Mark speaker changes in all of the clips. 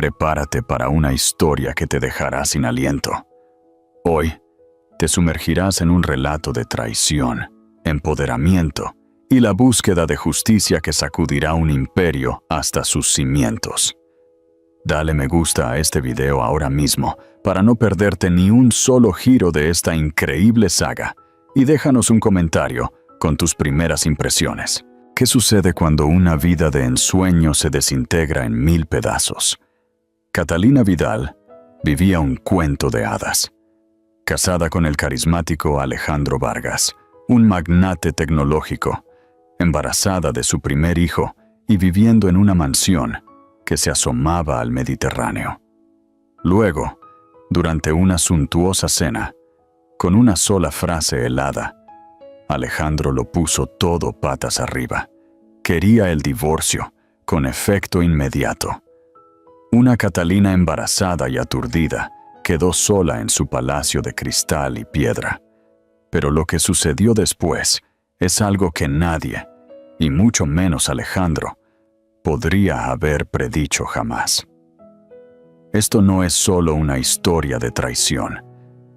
Speaker 1: Prepárate para una historia que te dejará sin aliento. Hoy, te sumergirás en un relato de traición, empoderamiento y la búsqueda de justicia que sacudirá un imperio hasta sus cimientos. Dale me gusta a este video ahora mismo para no perderte ni un solo giro de esta increíble saga y déjanos un comentario con tus primeras impresiones. ¿Qué sucede cuando una vida de ensueño se desintegra en 1000 pedazos? Catalina Vidal vivía un cuento de hadas. Casada con el carismático Alejandro Vargas, un magnate tecnológico, embarazada de su primer hijo y viviendo en una mansión que se asomaba al Mediterráneo. Luego, durante una suntuosa cena, con una sola frase helada, Alejandro lo puso todo patas arriba. Quería el divorcio, con efecto inmediato. Una Catalina embarazada y aturdida quedó sola en su palacio de cristal y piedra. Pero lo que sucedió después es algo que nadie, y mucho menos Alejandro, podría haber predicho jamás. Esto no es solo una historia de traición,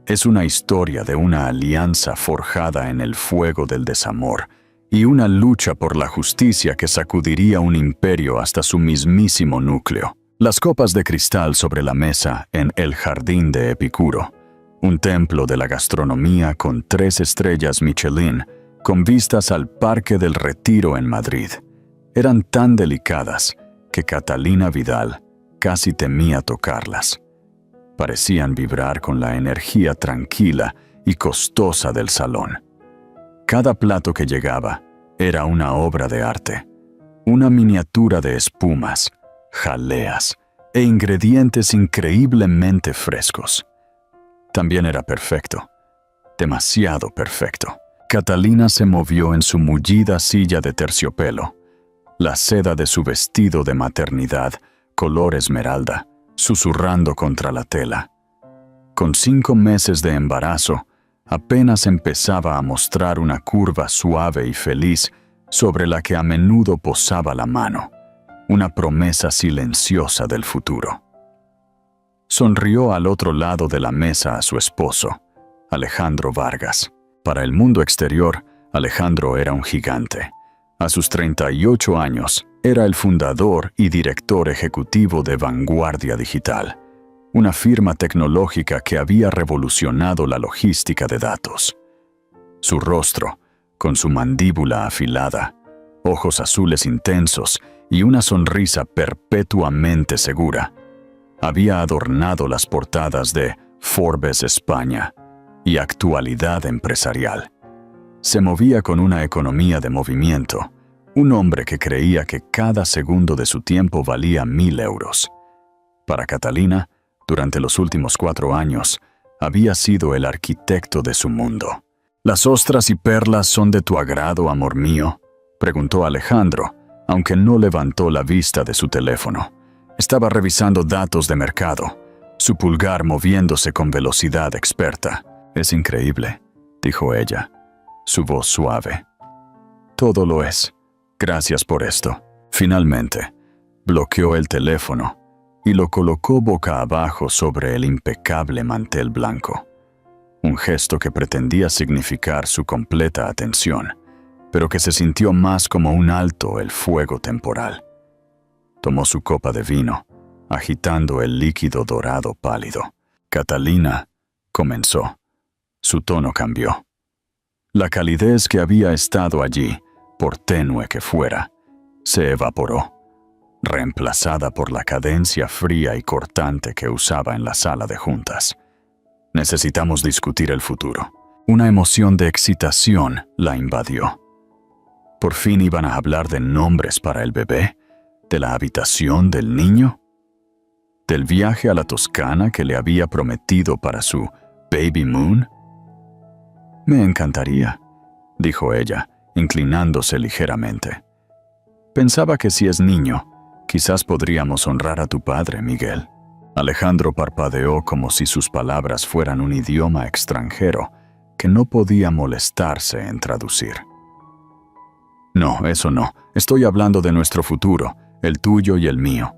Speaker 1: es una historia de una alianza forjada en el fuego del desamor y una lucha por la justicia que sacudiría un imperio hasta su mismísimo núcleo. Las copas de cristal sobre la mesa en el Jardín de Epicuro, un templo de la gastronomía con 3 estrellas Michelin, con vistas al Parque del Retiro en Madrid, eran tan delicadas que Catalina Vidal casi temía tocarlas. Parecían vibrar con la energía tranquila y costosa del salón. Cada plato que llegaba era una obra de arte, una miniatura de espumas, jaleas e ingredientes increíblemente frescos. También era perfecto, demasiado perfecto. Catalina se movió en su mullida silla de terciopelo, la seda de su vestido de maternidad, color esmeralda, susurrando contra la tela. Con 5 meses de embarazo, apenas empezaba a mostrar una curva suave y feliz sobre la que a menudo posaba la mano, una promesa silenciosa del futuro. Sonrió al otro lado de la mesa a su esposo, Alejandro Vargas. Para el mundo exterior, Alejandro era un gigante. A sus 38 años, era el fundador y director ejecutivo de Vanguardia Digital, una firma tecnológica que había revolucionado la logística de datos. Su rostro, con su mandíbula afilada, ojos azules intensos y una sonrisa perpetuamente segura, había adornado las portadas de Forbes España y Actualidad Empresarial. Se movía con una economía de movimiento, un hombre que creía que cada segundo de su tiempo valía 1000 euros. Para Catalina, durante los últimos 4 años, había sido el arquitecto de su mundo. ¿Las ostras y perlas son de tu agrado, amor mío?, preguntó Alejandro, aunque no levantó la vista de su teléfono. Estaba revisando datos de mercado, su pulgar moviéndose con velocidad experta. «Es increíble», dijo ella, su voz suave. «Todo lo es. Gracias por esto». Finalmente, bloqueó el teléfono y lo colocó boca abajo sobre el impecable mantel blanco. Un gesto que pretendía significar su completa atención, pero que se sintió más como un alto el fuego temporal. Tomó su copa de vino, agitando el líquido dorado pálido. «Catalina», comenzó. Su tono cambió. La calidez que había estado allí, por tenue que fuera, se evaporó, reemplazada por la cadencia fría y cortante que usaba en la sala de juntas. «Necesitamos discutir el futuro». Una emoción de excitación la invadió. Por fin iban a hablar de nombres para el bebé, de la habitación del niño, del viaje a la Toscana que le había prometido para su baby moon. «Me encantaría», dijo ella, inclinándose ligeramente. «Pensaba que si es niño, quizás podríamos honrar a tu padre, Miguel». Alejandro parpadeó como si sus palabras fueran un idioma extranjero que no podía molestarse en traducir. «No, eso no. Estoy hablando de nuestro futuro, el tuyo y el mío,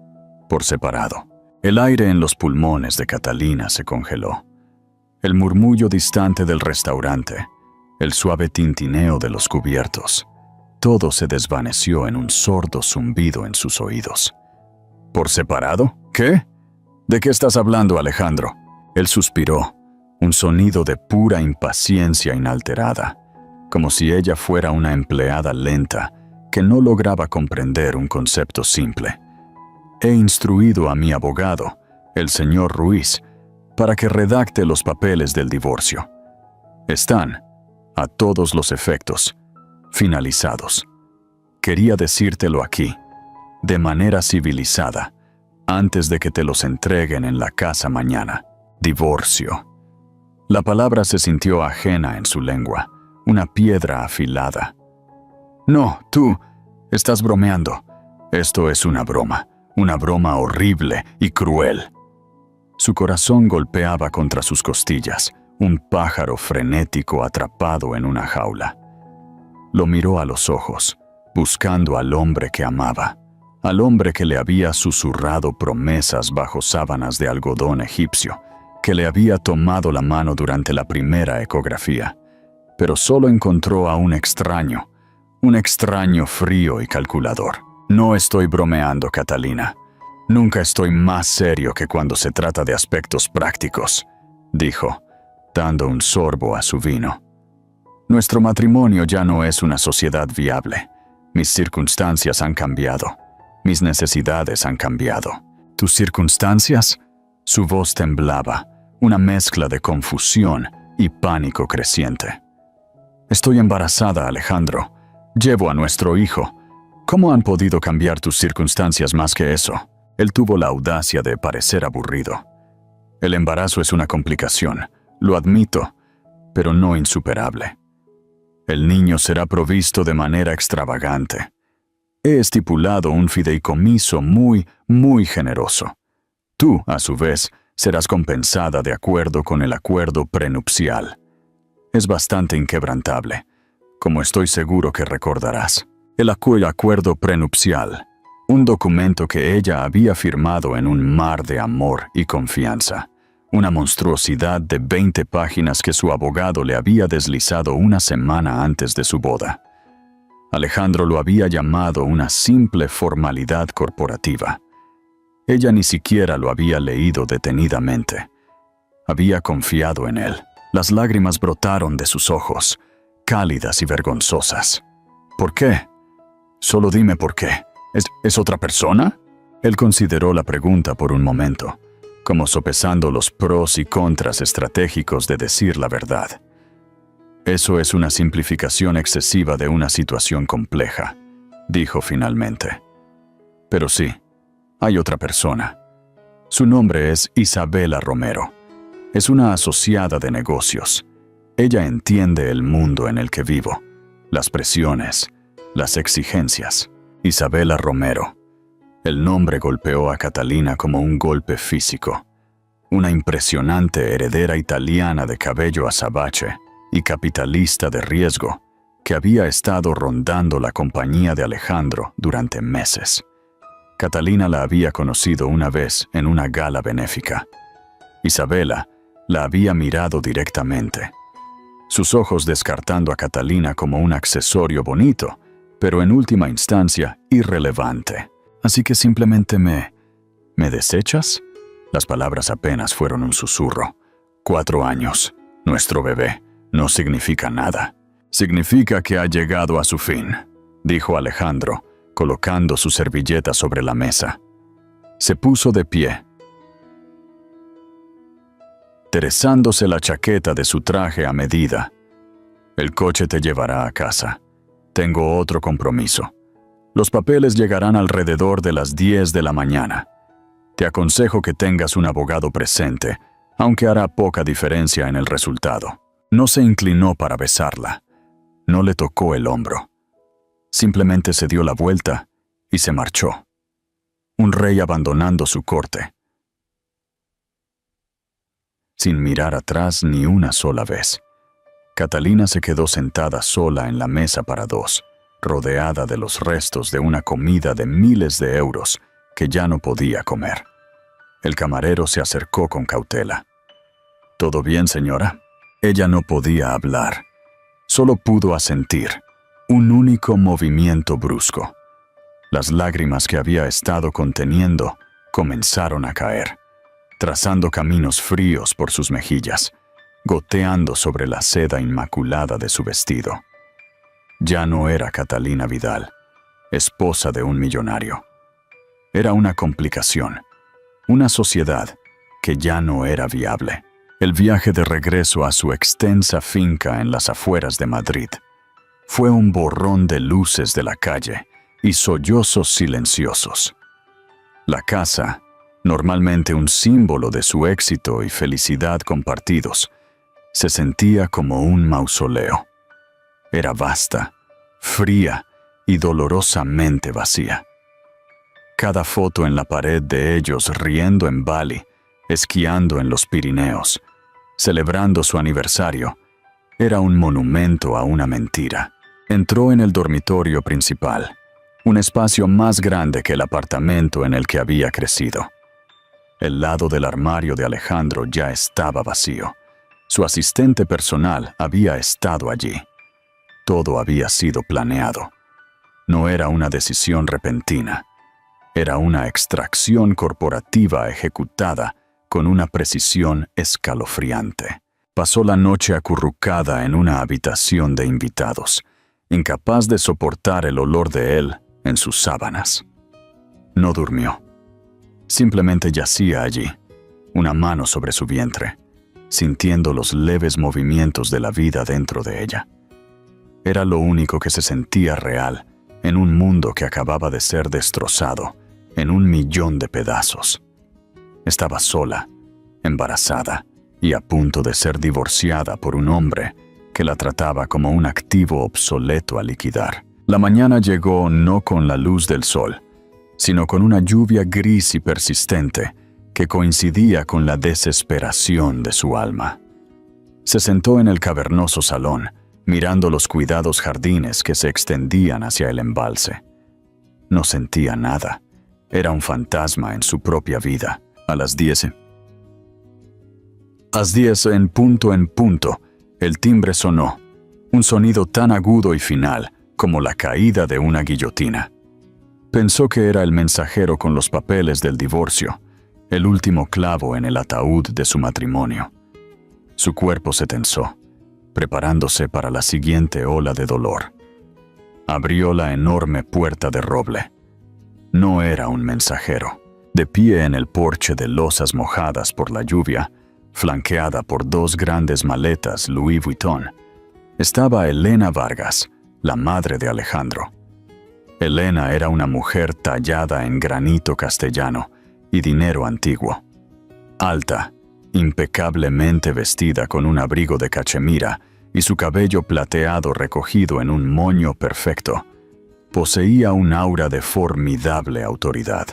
Speaker 1: por separado». El aire en los pulmones de Catalina se congeló. El murmullo distante del restaurante, el suave tintineo de los cubiertos, todo se desvaneció en un sordo zumbido en sus oídos. ¿Por separado? ¿Qué? ¿De qué estás hablando, Alejandro? Él suspiró, un sonido de pura impaciencia inalterada, como si ella fuera una empleada lenta que no lograba comprender un concepto simple. He instruido a mi abogado, el señor Ruiz, para que redacte los papeles del divorcio. Están, a todos los efectos, finalizados. Quería decírtelo aquí, de manera civilizada, antes de que te los entreguen en la casa mañana. Divorcio. La palabra se sintió ajena en su lengua, una piedra afilada. No, tú, estás bromeando. Esto es una broma horrible y cruel. Su corazón golpeaba contra sus costillas, un pájaro frenético atrapado en una jaula. Lo miró a los ojos, buscando al hombre que amaba, al hombre que le había susurrado promesas bajo sábanas de algodón egipcio, que le había tomado la mano durante la primera ecografía, pero solo encontró a un extraño frío y calculador. No estoy bromeando, Catalina. Nunca estoy más serio que cuando se trata de aspectos prácticos, dijo, dando un sorbo a su vino. Nuestro matrimonio ya no es una sociedad viable. Mis circunstancias han cambiado. Mis necesidades han cambiado. ¿Tus circunstancias? Su voz temblaba, una mezcla de confusión y pánico creciente. Estoy embarazada, Alejandro. Llevo a nuestro hijo. ¿Cómo han podido cambiar tus circunstancias más que eso? Él tuvo la audacia de parecer aburrido. El embarazo es una complicación, lo admito, pero no insuperable. El niño será provisto de manera extravagante. He estipulado un fideicomiso muy generoso. Tú, a su vez, serás compensada de acuerdo con el acuerdo prenupcial. Es bastante inquebrantable, como estoy seguro que recordarás. El acuerdo prenupcial, un documento que ella había firmado en un mar de amor y confianza, una monstruosidad de 20 páginas que su abogado le había deslizado una semana antes de su boda. Alejandro lo había llamado una simple formalidad corporativa. Ella ni siquiera lo había leído detenidamente. Había confiado en él. Las lágrimas brotaron de sus ojos, cálidas y vergonzosas. ¿Por qué? Solo dime por qué. ¿Es otra persona? Él consideró la pregunta por un momento, como sopesando los pros y contras estratégicos de decir la verdad. Eso es una simplificación excesiva de una situación compleja, dijo finalmente. Pero sí, hay otra persona. Su nombre es Isabela Romero. Es una asociada de negocios. Ella entiende el mundo en el que vivo, las presiones, las exigencias. Isabela Romero. El nombre golpeó a Catalina como un golpe físico. Una impresionante heredera italiana de cabello azabache y capitalista de riesgo que había estado rondando la compañía de Alejandro durante meses. Catalina la había conocido una vez en una gala benéfica. Isabela la había mirado directamente, sus ojos descartando a Catalina como un accesorio bonito, pero en última instancia irrelevante. Así que simplemente ¿me desechas? Las palabras apenas fueron un susurro. 4 años, nuestro bebé, no significa nada. Significa que ha llegado a su fin, dijo Alejandro, colocando su servilleta sobre la mesa. Se puso de pie, terezándose la chaqueta de su traje a medida. El coche te llevará a casa. Tengo otro compromiso. Los papeles llegarán alrededor de las 10 de la mañana. Te aconsejo que tengas un abogado presente, aunque hará poca diferencia en el resultado. No se inclinó para besarla. No le tocó el hombro. Simplemente se dio la vuelta y se marchó. Un rey abandonando su corte, sin mirar atrás ni una sola vez. Catalina se quedó sentada sola en la mesa para 2, rodeada de los restos de una comida de miles de euros que ya no podía comer. El camarero se acercó con cautela. ¿Todo bien, señora? Ella no podía hablar. Solo pudo asentir. Un único movimiento brusco. Las lágrimas que había estado conteniendo comenzaron a caer, trazando caminos fríos por sus mejillas, goteando sobre la seda inmaculada de su vestido. Ya no era Catalina Vidal, esposa de un millonario. Era una complicación, una sociedad que ya no era viable. El viaje de regreso a su extensa finca en las afueras de Madrid fue un borrón de luces de la calle y sollozos silenciosos. La casa, normalmente un símbolo de su éxito y felicidad compartidos, se sentía como un mausoleo. Era vasta, fría y dolorosamente vacía. Cada foto en la pared de ellos riendo en Bali, esquiando en los Pirineos, celebrando su aniversario, era un monumento a una mentira. Entró en el dormitorio principal, un espacio más grande que el apartamento en el que había crecido. El lado del armario de Alejandro ya estaba vacío. Su asistente personal había estado allí. Todo había sido planeado. No era una decisión repentina. Era una extracción corporativa ejecutada con una precisión escalofriante. Pasó la noche acurrucada en una habitación de invitados, incapaz de soportar el olor de él en sus sábanas. No durmió. Simplemente yacía allí, una mano sobre su vientre, sintiendo los leves movimientos de la vida dentro de ella. Era lo único que se sentía real en un mundo que acababa de ser destrozado en 1.000.000 de pedazos. Estaba sola, embarazada y a punto de ser divorciada por un hombre que la trataba como un activo obsoleto a liquidar. La mañana llegó no con la luz del sol, sino con una lluvia gris y persistente que coincidía con la desesperación de su alma. Se sentó en el cavernoso salón, mirando los cuidados jardines que se extendían hacia el embalse. No sentía nada. Era un fantasma en su propia vida. A las 10 en punto, el timbre sonó, un sonido tan agudo y final como la caída de una guillotina. Pensó que era el mensajero con los papeles del divorcio, el último clavo en el ataúd de su matrimonio. Su cuerpo se tensó, preparándose para la siguiente ola de dolor. Abrió la enorme puerta de roble. No era un mensajero. De pie en el porche de losas mojadas por la lluvia, flanqueada por 2 grandes maletas Louis Vuitton, estaba Elena Vargas, la madre de Alejandro. Elena era una mujer tallada en granito castellano y dinero antiguo. Alta, impecablemente vestida con un abrigo de cachemira y su cabello plateado recogido en un moño perfecto, poseía un aura de formidable autoridad.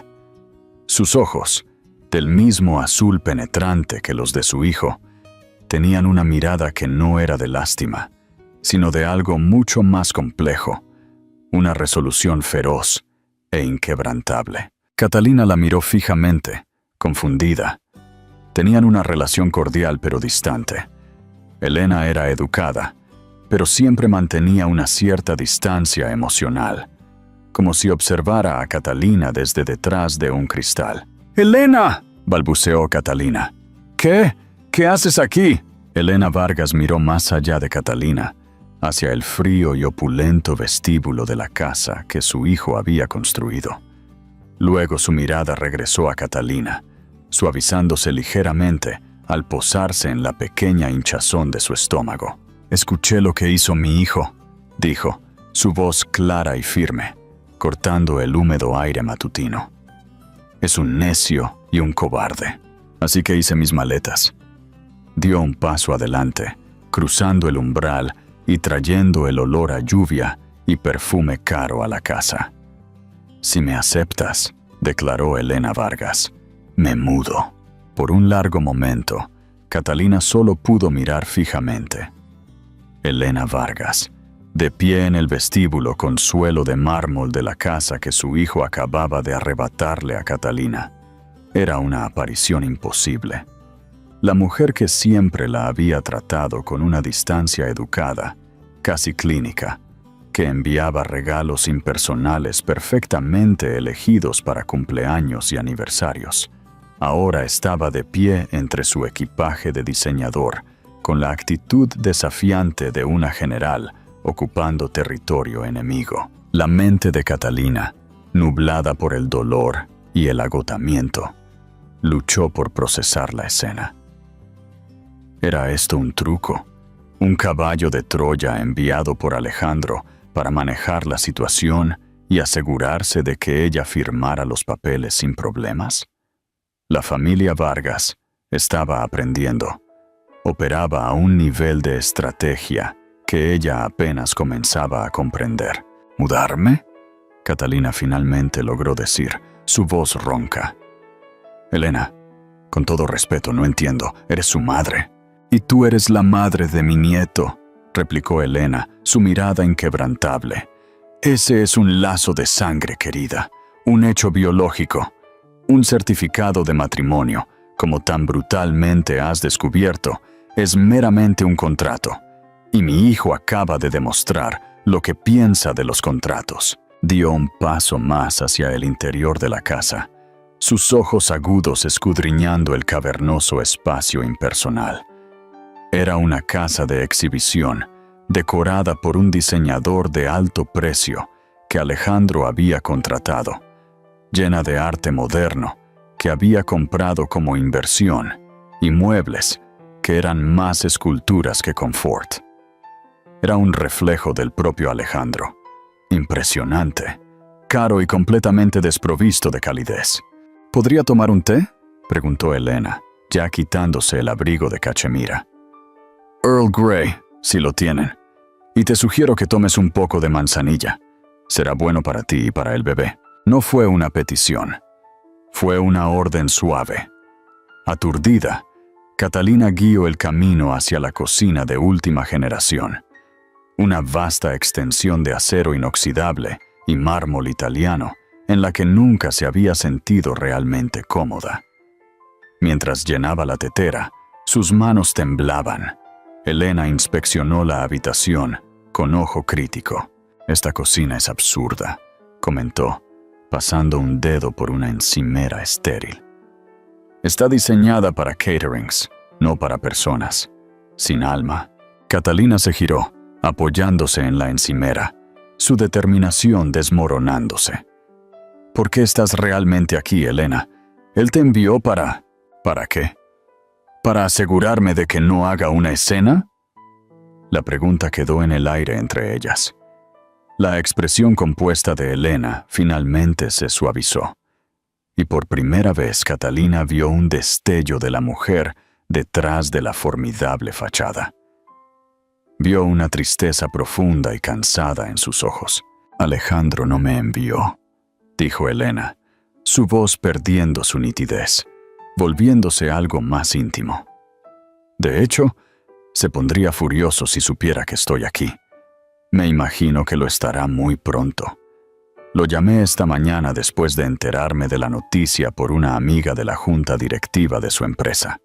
Speaker 1: Sus ojos, del mismo azul penetrante que los de su hijo, tenían una mirada que no era de lástima, sino de algo mucho más complejo, una resolución feroz e inquebrantable. Catalina la miró fijamente, confundida. Tenían una relación cordial pero distante. Elena era educada, pero siempre mantenía una cierta distancia emocional, como si observara a Catalina desde detrás de un cristal. «¡Elena!», balbuceó Catalina. «¿Qué? ¿Qué haces aquí?». Elena Vargas miró más allá de Catalina, hacia el frío y opulento vestíbulo de la casa que su hijo había construido. Luego su mirada regresó a Catalina, suavizándose ligeramente al posarse en la pequeña hinchazón de su estómago. «Escuché lo que hizo mi hijo», dijo, su voz clara y firme, cortando el húmedo aire matutino. «Es un necio y un cobarde. Así que hice mis maletas». Dio un paso adelante, cruzando el umbral y trayendo el olor a lluvia y perfume caro a la casa. «Si me aceptas», declaró Elena Vargas, «me mudo». Por un largo momento, Catalina solo pudo mirar fijamente. Elena Vargas, de pie en el vestíbulo con suelo de mármol de la casa que su hijo acababa de arrebatarle a Catalina, Era una aparición imposible. La mujer que siempre la había tratado con una distancia educada, casi clínica, que enviaba regalos impersonales perfectamente elegidos para cumpleaños y aniversarios, ahora estaba de pie entre su equipaje de diseñador, con la actitud desafiante de una general ocupando territorio enemigo. La mente de Catalina, nublada por el dolor y el agotamiento, luchó por procesar la escena. ¿Era esto un truco? ¿Un caballo de Troya enviado por Alejandro para manejar la situación y asegurarse de que ella firmara los papeles sin problemas? La familia Vargas estaba aprendiendo. Operaba a un nivel de estrategia que ella apenas comenzaba a comprender. ¿Mudarme? Catalina finalmente logró decir, su voz ronca. Elena, con todo respeto, no entiendo, eres su madre. Y tú eres la madre de mi nieto, replicó Elena, su mirada inquebrantable. Ese es un lazo de sangre, querida, un hecho biológico, un certificado de matrimonio, como tan brutalmente has descubierto, es meramente un contrato. Y mi hijo acaba de demostrar lo que piensa de los contratos. Dio un paso más hacia el interior de la casa, sus ojos agudos escudriñando el cavernoso espacio impersonal. Era una casa de exhibición, decorada por un diseñador de alto precio que Alejandro había contratado, llena de arte moderno que había comprado como inversión y muebles que eran más esculturas que confort. Era un reflejo del propio Alejandro. Impresionante, caro y completamente desprovisto de calidez. ¿Podría tomar un té?, preguntó Elena, ya quitándose el abrigo de cachemira. Earl Grey, si lo tienen. Y te sugiero que tomes un poco de manzanilla. Será bueno para ti y para el bebé. No fue una petición. Fue una orden suave. Aturdida, Catalina guió el camino hacia la cocina de última generación. Una vasta extensión de acero inoxidable y mármol italiano en la que nunca se había sentido realmente cómoda. Mientras llenaba la tetera, sus manos temblaban. Elena inspeccionó la habitación con ojo crítico. Esta cocina es absurda, comentó, pasando un dedo por una encimera estéril. Está diseñada para caterings, no para personas. Sin alma. Catalina se giró, apoyándose en la encimera, su determinación desmoronándose. ¿Por qué estás realmente aquí, Elena? Él te envió para... ¿Para qué? ¿Para asegurarme de que no haga una escena? La pregunta quedó en el aire entre ellas. La expresión compuesta de Elena finalmente se suavizó. Y por primera vez Catalina vio un destello de la mujer detrás de la formidable fachada. Vio una tristeza profunda y cansada en sus ojos. Alejandro no me envió, dijo Elena, su voz perdiendo su nitidez, volviéndose algo más íntimo. De hecho, se pondría furioso si supiera que estoy aquí. Me imagino que lo estará muy pronto. Lo llamé esta mañana después de enterarme de la noticia por una amiga de la junta directiva de su empresa.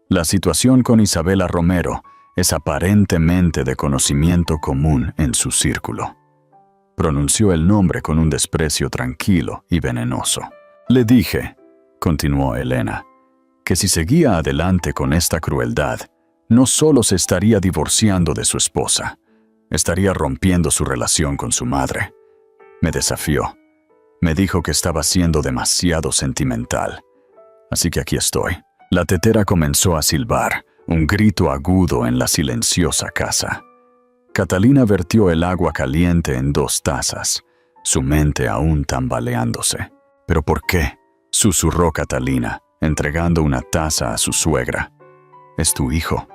Speaker 1: La situación con Isabela Romero es aparentemente de conocimiento común en su círculo. Pronunció el nombre con un desprecio tranquilo y venenoso. Le dije, continuó Elena, que si seguía adelante con esta crueldad, no solo se estaría divorciando de su esposa, estaría rompiendo su relación con su madre. Me desafió. Me dijo que estaba siendo demasiado sentimental. Así que aquí estoy. La tetera comenzó a silbar, un grito agudo en la silenciosa casa. Catalina vertió el agua caliente en 2 tazas, su mente aún tambaleándose. ¿Pero por qué?, susurró Catalina, entregando una taza a su suegra. Es tu hijo,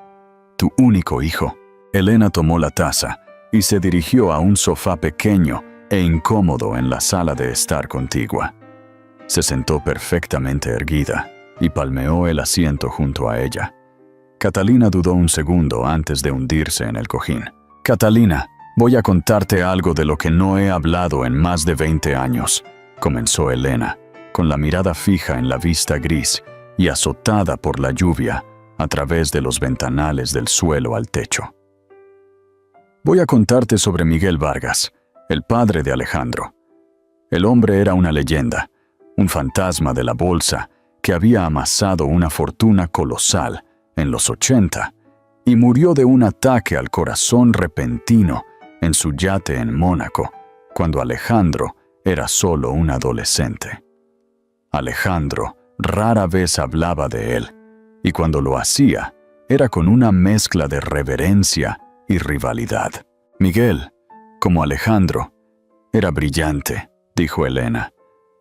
Speaker 1: tu único hijo. Elena tomó la taza y se dirigió a un sofá pequeño e incómodo en la sala de estar contigua. Se sentó perfectamente erguida y palmeó el asiento junto a ella. Catalina dudó un segundo antes de hundirse en el cojín. Catalina, voy a contarte algo de lo que no he hablado en más de 20 años, comenzó Elena, con la mirada fija en la vista gris y azotada por la lluvia a través de los ventanales del suelo al techo. Voy a contarte sobre Miguel Vargas, el padre de Alejandro. El hombre era una leyenda, un fantasma de la bolsa que había amasado una fortuna colosal en los 80 y murió de un ataque al corazón repentino en su yate en Mónaco, cuando Alejandro era solo un adolescente. Alejandro rara vez hablaba de él, y cuando lo hacía, era con una mezcla de reverencia y rivalidad. Miguel, como Alejandro, era brillante, dijo Elena.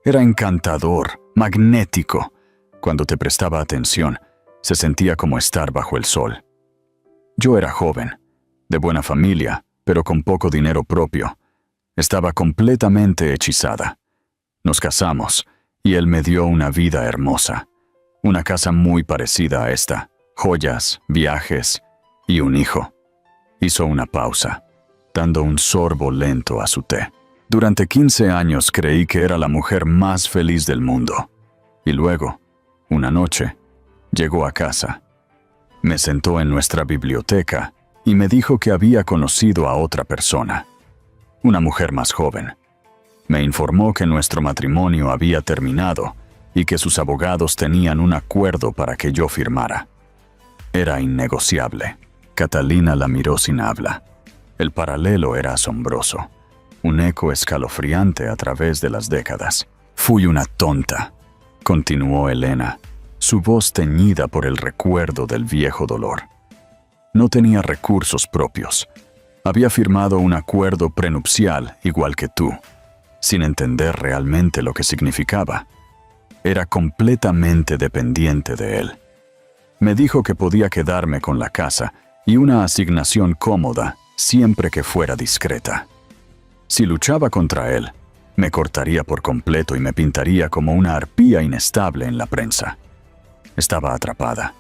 Speaker 1: Era encantador, magnético. Cuando te prestaba atención, se sentía como estar bajo el sol. Yo era joven, de buena familia, pero con poco dinero propio. Estaba completamente hechizada. Nos casamos, y él me dio una vida hermosa. Una casa muy parecida a esta, joyas, viajes y un hijo. Hizo una pausa, dando un sorbo lento a su té. Durante 15 años creí que era la mujer más feliz del mundo. Y luego, una noche, llegó a casa. Me sentó en nuestra biblioteca y me dijo que había conocido a otra persona, una mujer más joven. Me informó que nuestro matrimonio había terminado y que sus abogados tenían un acuerdo para que yo firmara. Era innegociable. Catalina la miró sin habla. El paralelo era asombroso, un eco escalofriante a través de las décadas. Fui una tonta, continuó Elena, su voz teñida por el recuerdo del viejo dolor. No tenía recursos propios. Había firmado un acuerdo prenupcial igual que tú, sin entender realmente lo que significaba. Era completamente dependiente de él. Me dijo que podía quedarme con la casa y una asignación cómoda siempre que fuera discreta. Si luchaba contra él, me cortaría por completo y me pintaría como una arpía inestable en la prensa. Estaba atrapada.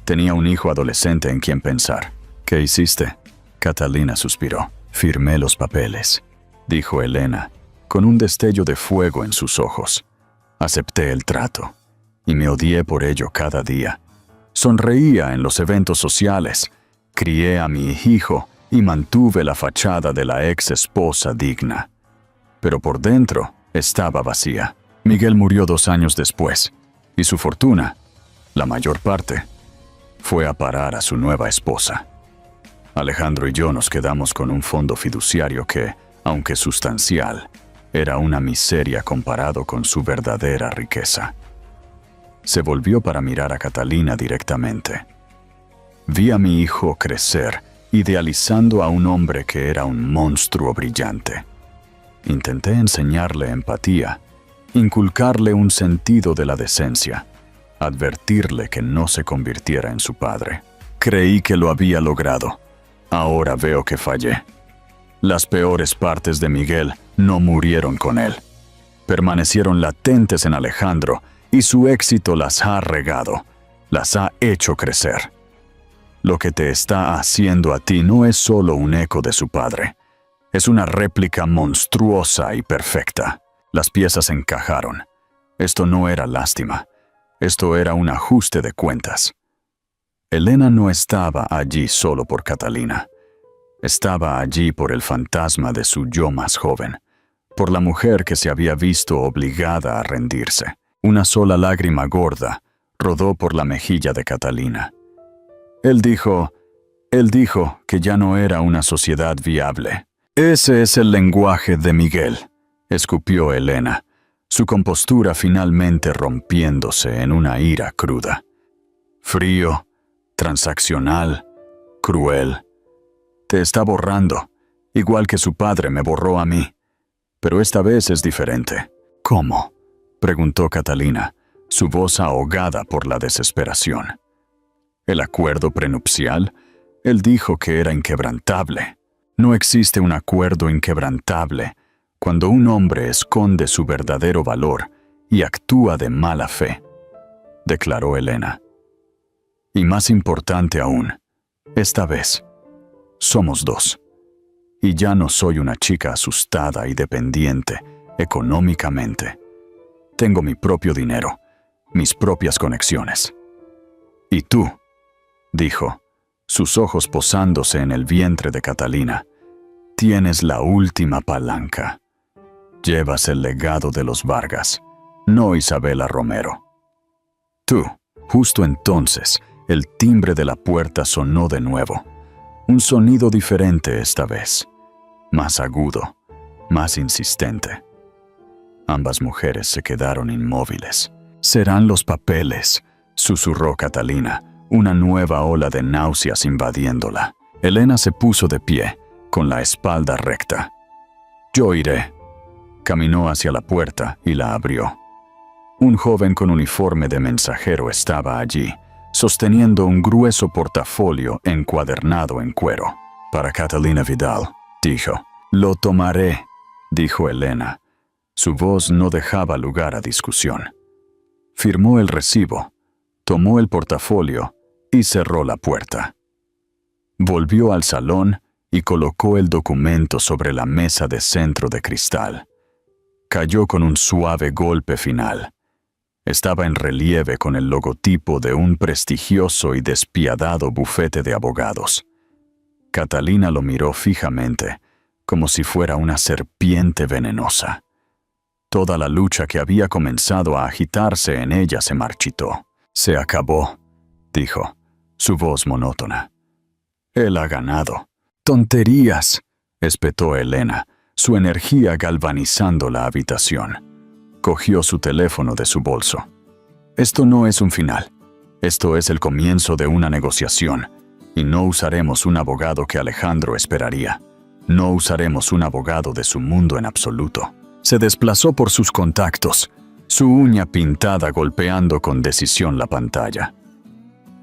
Speaker 1: Tenía un hijo adolescente en quien pensar. ¿Qué hiciste? Catalina suspiró. Firmé los papeles, dijo Elena, con un destello de fuego en sus ojos. Acepté el trato, y me odié por ello cada día. Sonreía en los eventos sociales, crié a mi hijo y mantuve la fachada de la ex esposa digna. Pero por dentro estaba vacía. Miguel murió 2 años después, y su fortuna, la mayor parte, fue a parar a su nueva esposa. Alejandro y yo nos quedamos con un fondo fiduciario que, aunque sustancial, era una miseria comparado con su verdadera riqueza. Se volvió para mirar a Catalina directamente. Vi a mi hijo crecer, idealizando a un hombre que era un monstruo brillante. Intenté enseñarle empatía, inculcarle un sentido de la decencia, advertirle que no se convirtiera en su padre. Creí que lo había logrado. Ahora veo que fallé. Las peores partes de Miguel no murieron con él. Permanecieron latentes en Alejandro y su éxito las ha regado, las ha hecho crecer. Lo que te está haciendo a ti no es solo un eco de su padre. Es una réplica monstruosa y perfecta. Las piezas encajaron. Esto no era lástima. Esto era un ajuste de cuentas. Elena no estaba allí solo por Catalina. Estaba allí por el fantasma de su yo más joven, por la mujer que se había visto obligada a rendirse. Una sola lágrima gorda rodó por la mejilla de Catalina. Él dijo que ya no era una sociedad viable. Ese es el lenguaje de Miguel, escupió Elena, su compostura finalmente rompiéndose en una ira cruda. Frío, transaccional, cruel. Te está borrando, igual que su padre me borró a mí. Pero esta vez es diferente. ¿Cómo?, preguntó Catalina, su voz ahogada por la desesperación. ¿El acuerdo prenupcial? Él dijo que era inquebrantable. No existe un acuerdo inquebrantable cuando un hombre esconde su verdadero valor y actúa de mala fe, declaró Elena. Y más importante aún, esta vez, somos 2. Y ya no soy una chica asustada y dependiente económicamente. Tengo mi propio dinero, mis propias conexiones. ¿Y tú?, dijo, sus ojos posándose en el vientre de Catalina. Tienes la última palanca. Llevas el legado de los Vargas, no Isabela Romero. Tú. Justo entonces, el timbre de la puerta sonó de nuevo. Un sonido diferente esta vez, más agudo, más insistente. Ambas mujeres se quedaron inmóviles. «Serán los papeles», susurró Catalina, una nueva ola de náuseas invadiéndola. Elena se puso de pie, con la espalda recta. «Yo iré». Caminó hacia la puerta y la abrió. Un joven con uniforme de mensajero estaba allí, sosteniendo un grueso portafolio encuadernado en cuero. «Para Catalina Vidal», dijo. «Lo tomaré», dijo Elena. Su voz no dejaba lugar a discusión. Firmó el recibo, tomó el portafolio y cerró la puerta. Volvió al salón y colocó el documento sobre la mesa de centro de cristal. Cayó con un suave golpe final. Estaba en relieve con el logotipo de un prestigioso y despiadado bufete de abogados. Catalina lo miró fijamente, como si fuera una serpiente venenosa. Toda la lucha que había comenzado a agitarse en ella se marchitó. «Se acabó», dijo, su voz monótona. «Él ha ganado». «Tonterías», espetó Elena, su energía galvanizando la habitación. Cogió su teléfono de su bolso. «Esto no es un final. Esto es el comienzo de una negociación, y no usaremos un abogado que Alejandro esperaría. No usaremos un abogado de su mundo en absoluto». Se desplazó por sus contactos, su uña pintada golpeando con decisión la pantalla.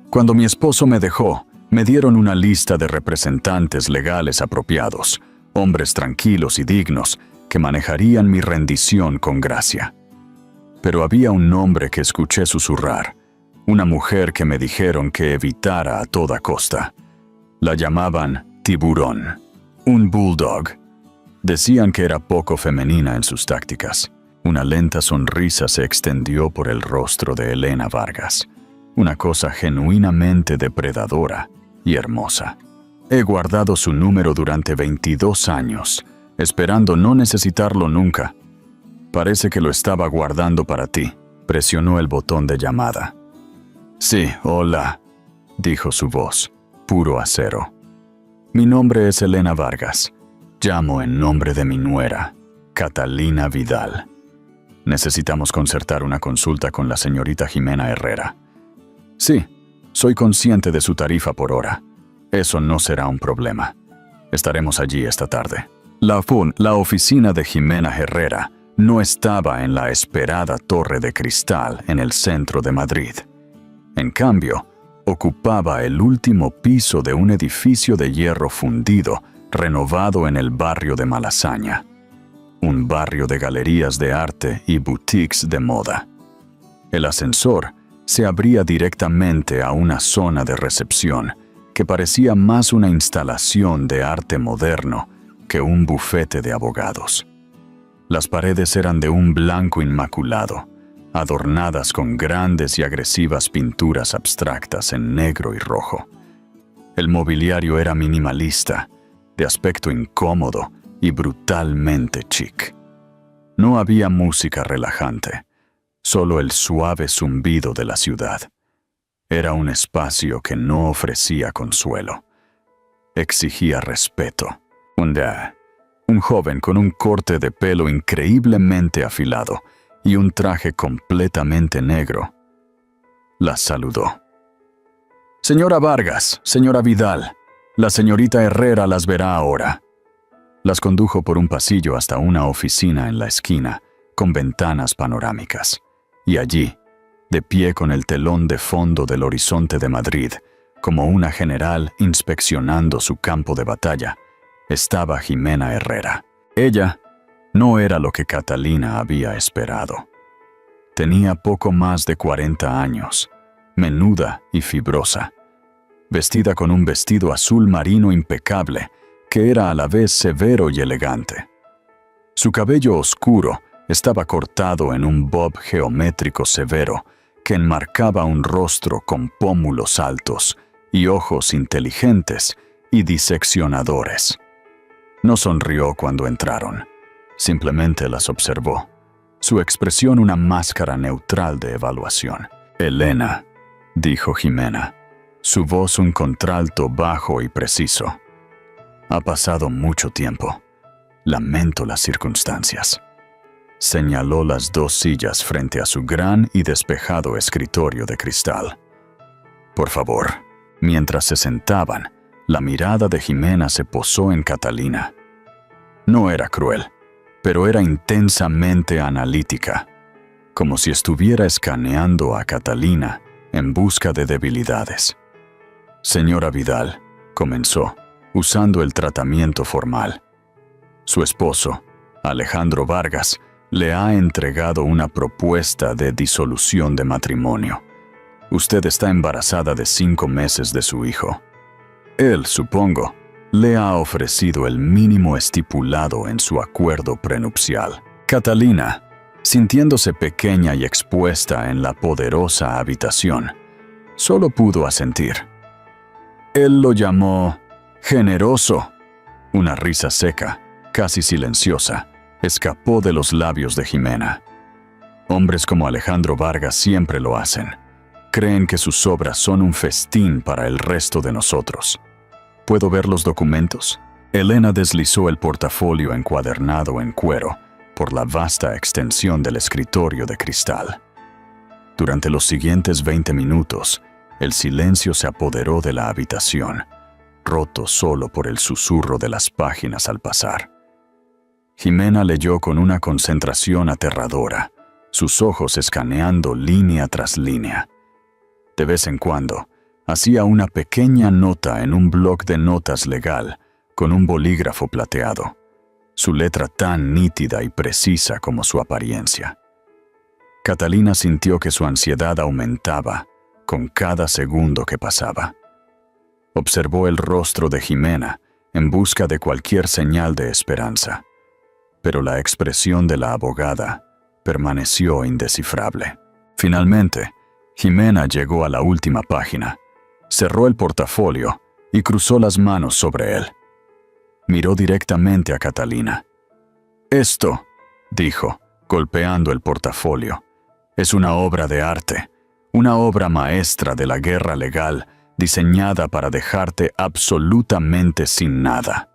Speaker 1: «Cuando mi esposo me dejó, me dieron una lista de representantes legales apropiados, hombres tranquilos y dignos, que manejarían mi rendición con gracia. Pero había un nombre que escuché susurrar, una mujer que me dijeron que evitara a toda costa. La llamaban Tiburón, un bulldog. Decían que era poco femenina en sus tácticas. Una lenta sonrisa se extendió por el rostro de Elena Vargas, una cosa genuinamente depredadora y hermosa. He guardado su número durante 22 años, esperando no necesitarlo nunca. Parece que lo estaba guardando para ti. Presionó el botón de llamada. «Sí, hola», dijo su voz, puro acero. «Mi nombre es Elena Vargas. Llamo en nombre de mi nuera, Catalina Vidal. Necesitamos concertar una consulta con la señorita Jimena Herrera». «Sí, soy consciente de su tarifa por hora. Eso no será un problema. Estaremos allí esta tarde». La oficina de Jimena Herrera no estaba en la esperada Torre de Cristal en el centro de Madrid. En cambio, ocupaba el último piso de un edificio de hierro fundido renovado en el barrio de Malasaña, un barrio de galerías de arte y boutiques de moda. El ascensor se abría directamente a una zona de recepción que parecía más una instalación de arte moderno que un bufete de abogados. Las paredes eran de un blanco inmaculado, adornadas con grandes y agresivas pinturas abstractas en negro y rojo. El mobiliario era minimalista, de aspecto incómodo y brutalmente chic. No había música relajante, solo el suave zumbido de la ciudad. Era un espacio que no ofrecía consuelo. Exigía respeto. Un joven con un corte de pelo increíblemente afilado y un traje completamente negro la saludó. «Señora Vargas, señora Vidal, la señorita Herrera las verá ahora». Las condujo por un pasillo hasta una oficina en la esquina, con ventanas panorámicas. Y allí, de pie con el telón de fondo del horizonte de Madrid, como una general inspeccionando su campo de batalla, estaba Jimena Herrera. Ella no era lo que Catalina había esperado. Tenía poco más de 40 años, menuda y fibrosa, vestida con un vestido azul marino impecable, que era a la vez severo y elegante. Su cabello oscuro estaba cortado en un bob geométrico severo que enmarcaba un rostro con pómulos altos y ojos inteligentes y diseccionadores. No sonrió cuando entraron, simplemente las observó. Su expresión una máscara neutral de evaluación. «Elena», dijo Jimena, su voz un contralto bajo y preciso. «Ha pasado mucho tiempo. Lamento las circunstancias». Señaló las 2 sillas frente a su gran y despejado escritorio de cristal. «Por favor». Mientras se sentaban, la mirada de Jimena se posó en Catalina. No era cruel, pero era intensamente analítica, como si estuviera escaneando a Catalina en busca de debilidades. «Señora Vidal», comenzó, usando el tratamiento formal. «Su esposo, Alejandro Vargas, le ha entregado una propuesta de disolución de matrimonio. Usted está embarazada de 5 meses de su hijo. Él, supongo, le ha ofrecido el mínimo estipulado en su acuerdo prenupcial». Catalina, sintiéndose pequeña y expuesta en la poderosa habitación, solo pudo asentir. Él lo llamó generoso. Una risa seca, casi silenciosa, escapó de los labios de Jimena. Hombres como Alejandro Vargas siempre lo hacen. Creen que sus obras son un festín para el resto de nosotros. ¿Puedo ver los documentos? Elena deslizó el portafolio encuadernado en cuero por la vasta extensión del escritorio de cristal. Durante los siguientes 20 minutos, el silencio se apoderó de la habitación, roto solo por el susurro de las páginas al pasar. Jimena leyó con una concentración aterradora, sus ojos escaneando línea tras línea. De vez en cuando, hacía una pequeña nota en un bloc de notas legal con un bolígrafo plateado, su letra tan nítida y precisa como su apariencia. Catalina sintió que su ansiedad aumentaba con cada segundo que pasaba. Observó el rostro de Jimena en busca de cualquier señal de esperanza, pero la expresión de la abogada permaneció indescifrable. Finalmente, Jimena llegó a la última página, cerró el portafolio y cruzó las manos sobre él. Miró directamente a Catalina. «Esto», dijo, golpeando el portafolio, «es una obra de arte, una obra maestra de la guerra legal diseñada para dejarte absolutamente sin nada».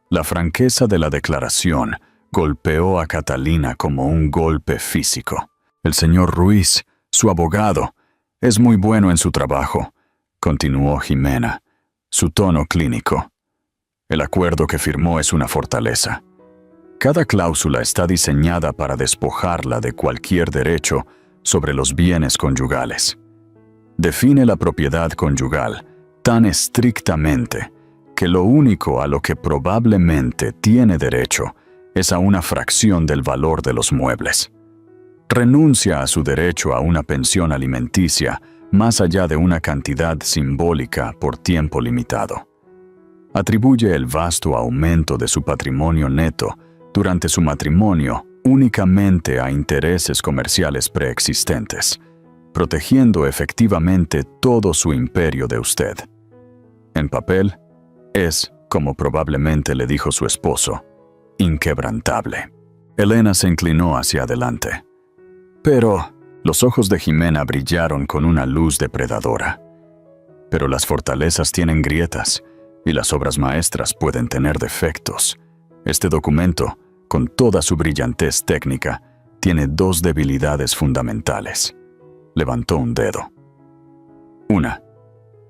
Speaker 1: La franqueza de la declaración golpeó a Catalina como un golpe físico. «El señor Ruiz, su abogado, es muy bueno en su trabajo», continuó Jimena, su tono clínico. «El acuerdo que firmó es una fortaleza. Cada cláusula está diseñada para despojarla de cualquier derecho sobre los bienes conyugales. Define la propiedad conyugal tan estrictamente que lo único a lo que probablemente tiene derecho es a una fracción del valor de los muebles. Renuncia a su derecho a una pensión alimenticia más allá de una cantidad simbólica por tiempo limitado. Atribuye el vasto aumento de su patrimonio neto durante su matrimonio únicamente a intereses comerciales preexistentes, protegiendo efectivamente todo su imperio de usted. En papel, es, como probablemente le dijo su esposo, inquebrantable». Elena se inclinó hacia adelante. «Pero», los ojos de Jimena brillaron con una luz depredadora. «Pero las fortalezas tienen grietas y las obras maestras pueden tener defectos. Este documento, con toda su brillantez técnica, tiene 2 debilidades fundamentales». Levantó un dedo. 1.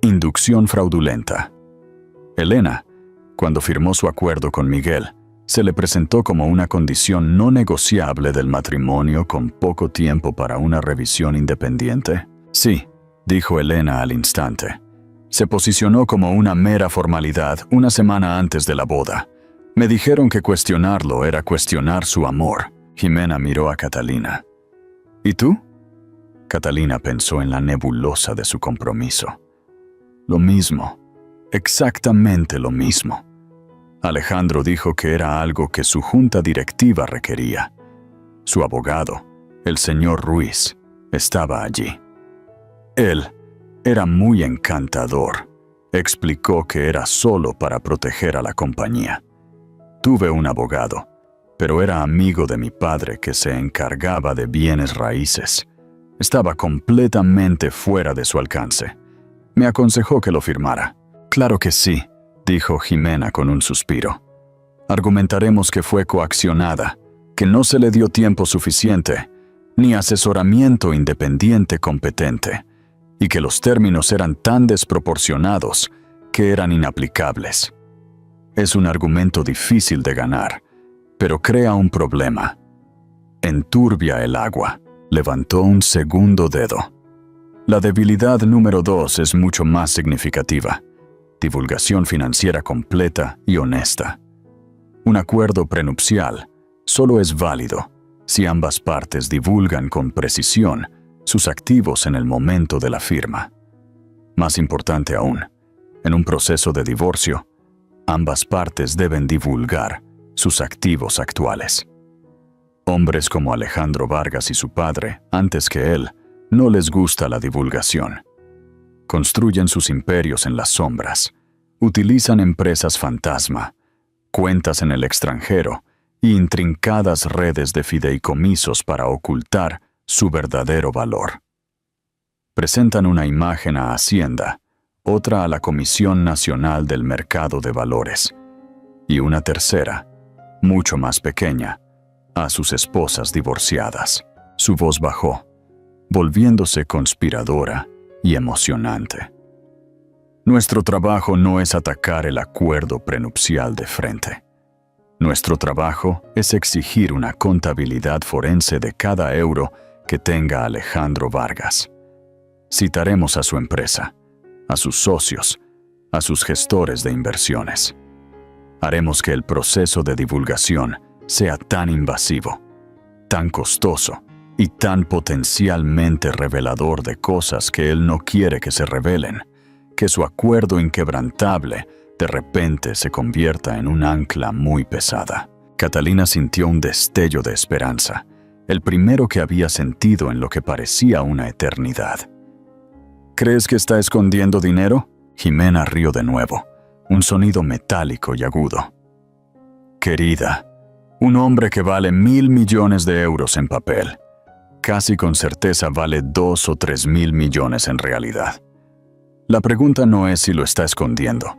Speaker 1: Inducción fraudulenta. Elena, cuando firmó su acuerdo con Miguel, se le presentó como una condición no negociable del matrimonio con poco tiempo para una revisión independiente. «Sí», dijo Elena al instante. «Se posicionó como una mera formalidad una semana antes de la boda. Me dijeron que cuestionarlo era cuestionar su amor». Jimena miró a Catalina. «¿Y tú?» Catalina pensó en la nebulosa de su compromiso. «Lo mismo. Exactamente lo mismo. Alejandro dijo que era algo que su junta directiva requería. Su abogado, el señor Ruiz, estaba allí. Él era muy encantador. Explicó que era solo para proteger a la compañía. Tuve un abogado, pero era amigo de mi padre que se encargaba de bienes raíces. Estaba completamente fuera de su alcance. Me aconsejó que lo firmara. Claro que sí, dijo Jimena con un suspiro. Argumentaremos que fue coaccionada, que no se le dio tiempo suficiente, ni asesoramiento independiente competente, y que los términos eran tan desproporcionados que eran inaplicables. Es un argumento difícil de ganar, pero crea un problema. Enturbia el agua. Levantó un segundo dedo. La debilidad número 2 es mucho más significativa. Divulgación financiera completa y honesta. Un acuerdo prenupcial solo es válido si ambas partes divulgan con precisión sus activos en el momento de la firma. Más importante aún, en un proceso de divorcio, ambas partes deben divulgar sus activos actuales. Hombres como Alejandro Vargas y su padre, antes que él, no les gusta la divulgación. Construyen sus imperios en las sombras, utilizan empresas fantasma, cuentas en el extranjero y intrincadas redes de fideicomisos para ocultar su verdadero valor. Presentan una imagen a Hacienda, otra a la Comisión Nacional del Mercado de Valores, y una tercera, mucho más pequeña, a sus esposas divorciadas. Su voz bajó, volviéndose conspiradora y emocionante. Nuestro trabajo no es atacar el acuerdo prenupcial de frente. Nuestro trabajo es exigir una contabilidad forense de cada euro que tenga Alejandro Vargas. Citaremos a su empresa, a sus socios, a sus gestores de inversiones. Haremos que el proceso de divulgación sea tan invasivo, tan costoso y tan potencialmente revelador de cosas que él no quiere que se revelen, que su acuerdo inquebrantable de repente se convierta en un ancla muy pesada. Catalina sintió un destello de esperanza, el primero que había sentido en lo que parecía una eternidad. ¿Crees que está escondiendo dinero? Jimena rió de nuevo, un sonido metálico y agudo. Querida, un hombre que vale 1.000 millones de euros en papel, casi con certeza vale 2 o 3.000 millones en realidad. La pregunta no es si lo está escondiendo.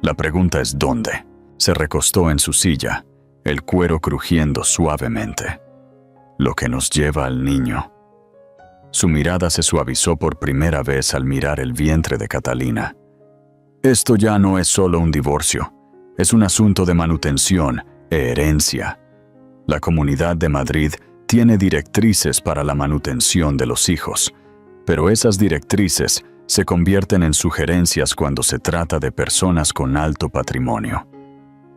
Speaker 1: La pregunta es dónde. Se recostó en su silla, el cuero crujiendo suavemente. Lo que nos lleva al niño. Su mirada se suavizó por primera vez al mirar el vientre de Catalina. Esto ya no es solo un divorcio. Es un asunto de manutención e herencia. La Comunidad de Madrid tiene directrices para la manutención de los hijos, pero esas directrices se convierten en sugerencias cuando se trata de personas con alto patrimonio.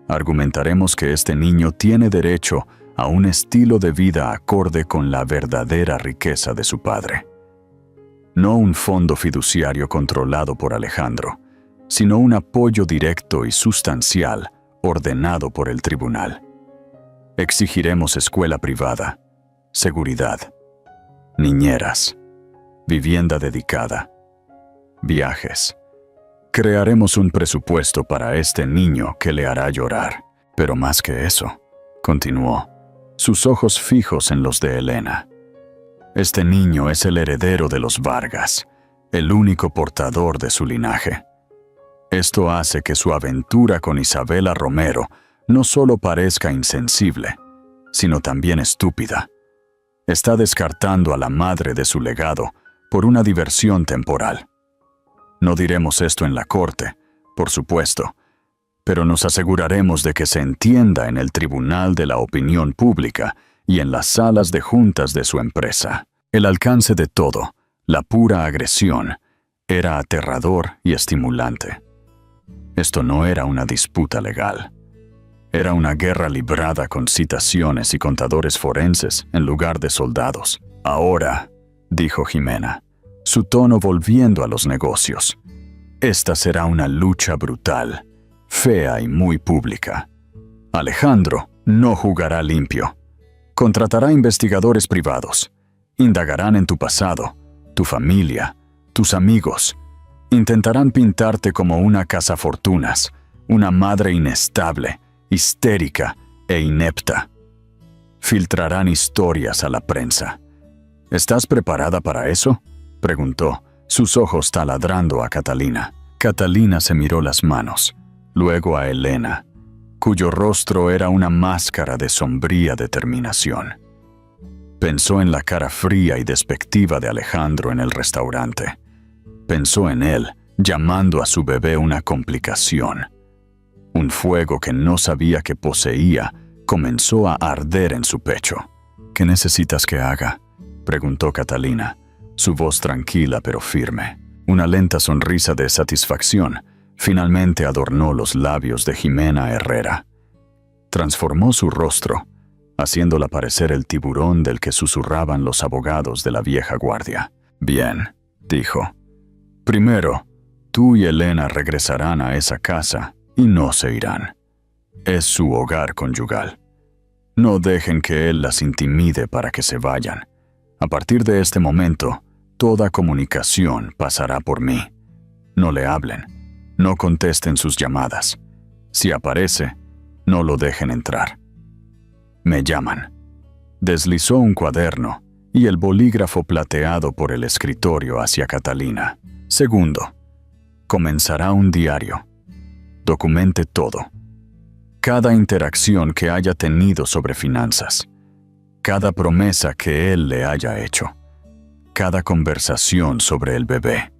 Speaker 1: Argumentaremos que este niño tiene derecho a un estilo de vida acorde con la verdadera riqueza de su padre. No un fondo fiduciario controlado por Alejandro, sino un apoyo directo y sustancial ordenado por el tribunal. Exigiremos escuela privada, seguridad, niñeras, vivienda dedicada, viajes. Crearemos un presupuesto para este niño que le hará llorar. Pero más que eso, continuó, sus ojos fijos en los de Elena. Este niño es el heredero de los Vargas, el único portador de su linaje. Esto hace que su aventura con Isabela Romero no solo parezca insensible, sino también estúpida. Está descartando a la madre de su legado por una diversión temporal. No diremos esto en la corte, por supuesto, pero nos aseguraremos de que se entienda en el tribunal de la opinión pública y en las salas de juntas de su empresa. El alcance de todo, la pura agresión, era aterrador y estimulante. Esto no era una disputa legal. Era una guerra librada con citaciones y contadores forenses en lugar de soldados. Ahora, dijo Jimena, su tono volviendo a los negocios. Esta será una lucha brutal, fea y muy pública. Alejandro no jugará limpio. Contratará investigadores privados. Indagarán en tu pasado, tu familia, tus amigos. Intentarán pintarte como una cazafortunas, una madre inestable, histérica e inepta. Filtrarán historias a la prensa. ¿Estás preparada para eso?, preguntó, sus ojos taladrando a Catalina. Catalina se miró las manos, luego a Elena, cuyo rostro era una máscara de sombría determinación. Pensó en la cara fría y despectiva de Alejandro en el restaurante. Pensó en él, llamando a su bebé una complicación. Un fuego que no sabía que poseía comenzó a arder en su pecho. ¿Qué necesitas que haga?, preguntó Catalina, su voz tranquila pero firme. Una lenta sonrisa de satisfacción finalmente adornó los labios de Jimena Herrera. Transformó su rostro, haciéndola parecer el tiburón del que susurraban los abogados de la vieja guardia. Bien, dijo. Primero, tú y Elena regresarán a esa casa y no se irán. Es su hogar conyugal. No dejen que él las intimide para que se vayan. A partir de este momento, toda comunicación pasará por mí. No le hablen, no contesten sus llamadas. Si aparece, no lo dejen entrar. Me llaman. Deslizó un cuaderno y el bolígrafo plateado por el escritorio hacia Catalina. Segundo, comenzará un diario. Documente todo. Cada interacción que haya tenido sobre finanzas. Cada promesa que él le haya hecho. Cada conversación sobre el bebé.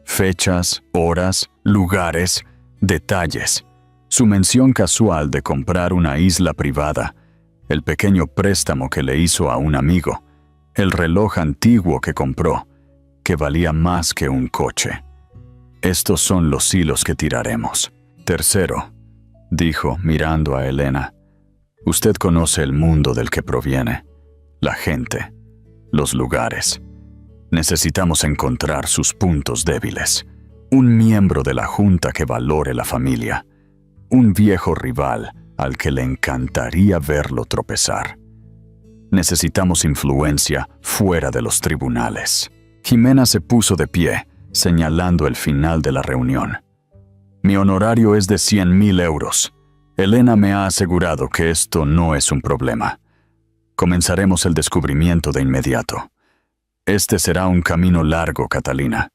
Speaker 1: Fechas, horas, lugares, detalles. Su mención casual de comprar una isla privada. El pequeño préstamo que le hizo a un amigo. El reloj antiguo que compró, que valía más que un coche. Estos son los hilos que tiraremos. Tercero, dijo mirando a Elena. Usted conoce el mundo del que proviene, la gente, los lugares. Necesitamos encontrar sus puntos débiles. Un miembro de la junta que valore la familia. Un viejo rival al que le encantaría verlo tropezar. Necesitamos influencia fuera de los tribunales. Jimena se puso de pie, señalando el final de la reunión. Mi honorario es de 100.000 euros. Elena me ha asegurado que esto no es un problema. Comenzaremos el descubrimiento de inmediato. Este será un camino largo, Catalina.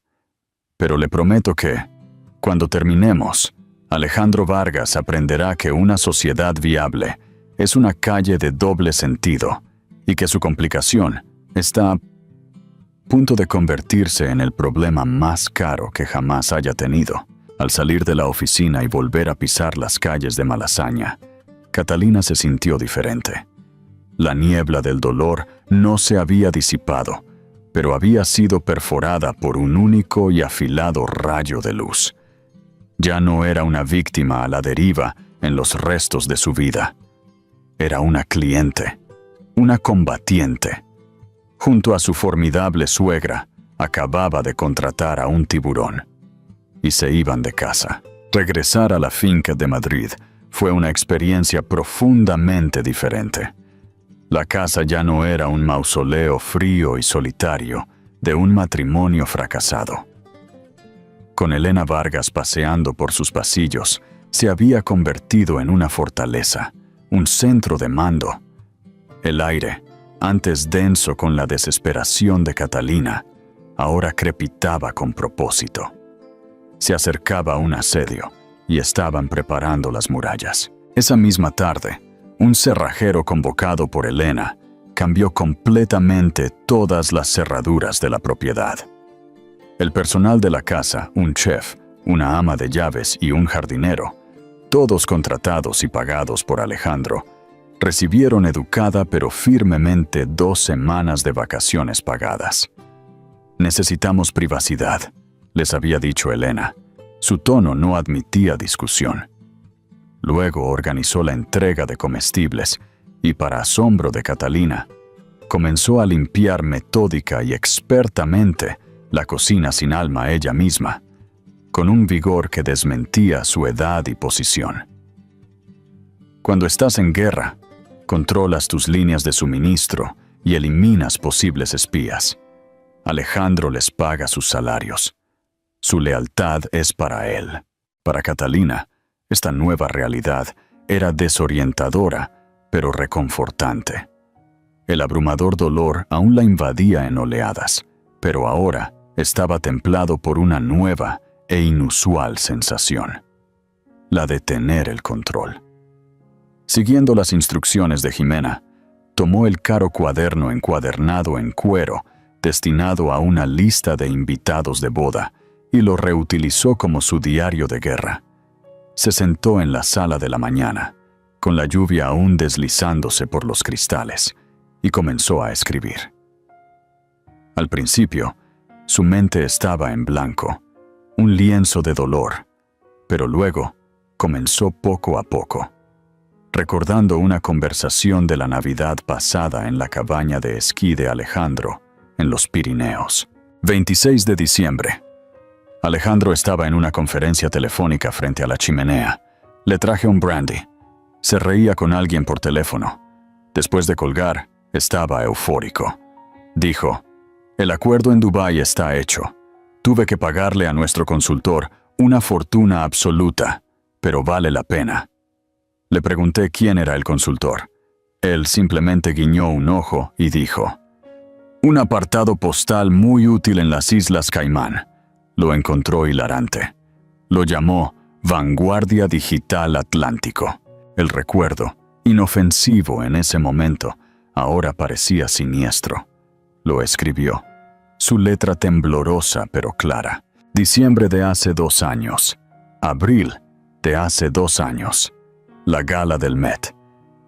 Speaker 1: Pero le prometo que, cuando terminemos, Alejandro Vargas aprenderá que una sociedad viable es una calle de doble sentido y que su complicación está a punto de convertirse en el problema más caro que jamás haya tenido. Al salir de la oficina y volver a pisar las calles de Malasaña, Catalina se sintió diferente. La niebla del dolor no se había disipado, pero había sido perforada por un único y afilado rayo de luz. Ya no era una víctima a la deriva en los restos de su vida. Era una cliente, una combatiente. Junto a su formidable suegra, acababa de contratar a un tiburón. Y se iban de casa. Regresar a la finca de Madrid fue una experiencia profundamente diferente. La casa ya no era un mausoleo frío y solitario de un matrimonio fracasado. Con Elena Vargas paseando por sus pasillos, se había convertido en una fortaleza, un centro de mando. El aire, antes denso con la desesperación de Catalina, ahora crepitaba con propósito. Se acercaba un asedio y estaban preparando las murallas. Esa misma tarde, un cerrajero convocado por Elena cambió completamente todas las cerraduras de la propiedad. El personal de la casa, un chef, una ama de llaves y un jardinero, todos contratados y pagados por Alejandro, recibieron educada pero firmemente 2 semanas de vacaciones pagadas. Necesitamos privacidad, les había dicho Elena. Su tono no admitía discusión. Luego organizó la entrega de comestibles y, para asombro de Catalina, comenzó a limpiar metódica y expertamente la cocina sin alma ella misma, con un vigor que desmentía su edad y posición. Cuando estás en guerra, Controlas tus líneas de suministro y eliminas posibles espías. Alejandro les paga sus salarios. Su lealtad es para él. Para Catalina, esta nueva realidad era desorientadora, pero reconfortante. El abrumador dolor aún la invadía en oleadas, pero ahora estaba templado por una nueva e inusual sensación: la de tener el control. Siguiendo las instrucciones de Jimena, tomó el caro cuaderno encuadernado en cuero destinado a una lista de invitados de boda y lo reutilizó como su diario de guerra. Se sentó en la sala de la mañana, con la lluvia aún deslizándose por los cristales, y comenzó a escribir. Al principio, su mente estaba en blanco, un lienzo de dolor, pero luego comenzó poco a poco, recordando una conversación de la Navidad pasada en la cabaña de esquí de Alejandro, en los Pirineos. 26 de diciembre. Alejandro estaba en una conferencia telefónica frente a la chimenea. Le traje un brandy. Se reía con alguien por teléfono. Después de colgar, estaba eufórico. Dijo: «El acuerdo en Dubái está hecho. Tuve que pagarle a nuestro consultor una fortuna absoluta, pero vale la pena». Le pregunté quién era el consultor. Él simplemente guiñó un ojo y dijo: «Un apartado postal muy útil en las Islas Caimán». Lo encontró hilarante. Lo llamó Vanguardia Digital Atlántico. El recuerdo, inofensivo en ese momento, ahora parecía siniestro. Lo escribió. Su letra temblorosa pero clara. Diciembre de hace 2 años. Abril de hace 2 años. La gala del Met.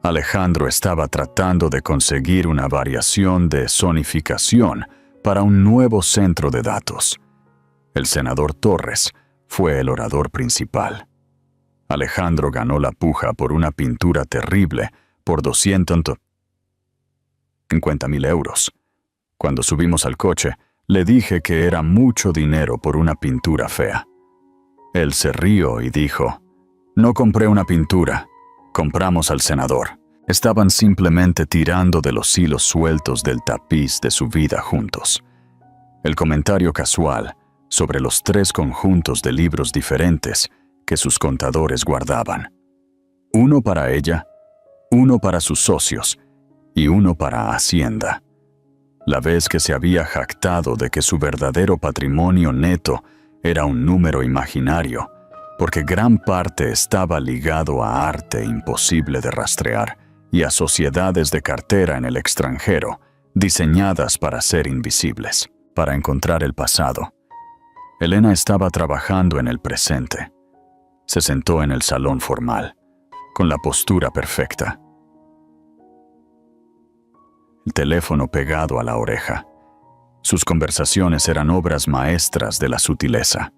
Speaker 1: Alejandro estaba tratando de conseguir una variación de zonificación para un nuevo centro de datos. El senador Torres fue el orador principal. Alejandro ganó la puja por una pintura terrible por 250,000 euros. Cuando subimos al coche, le dije que era mucho dinero por una pintura fea. Él se rió y dijo: «No compré una pintura, compramos al senador». Estaban simplemente tirando de los hilos sueltos del tapiz de su vida juntos. El comentario casual sobre los 3 conjuntos de libros diferentes que sus contadores guardaban. Uno para ella, uno para sus socios y uno para Hacienda. La vez que se había jactado de que su verdadero patrimonio neto era un número imaginario, porque gran parte estaba ligado a arte imposible de rastrear y a sociedades de cartera en el extranjero, diseñadas para ser invisibles, para encontrar el pasado. Elena estaba trabajando en el presente. Se sentó en el salón formal, con la postura perfecta. El teléfono pegado a la oreja. Sus conversaciones eran obras maestras de la sutileza.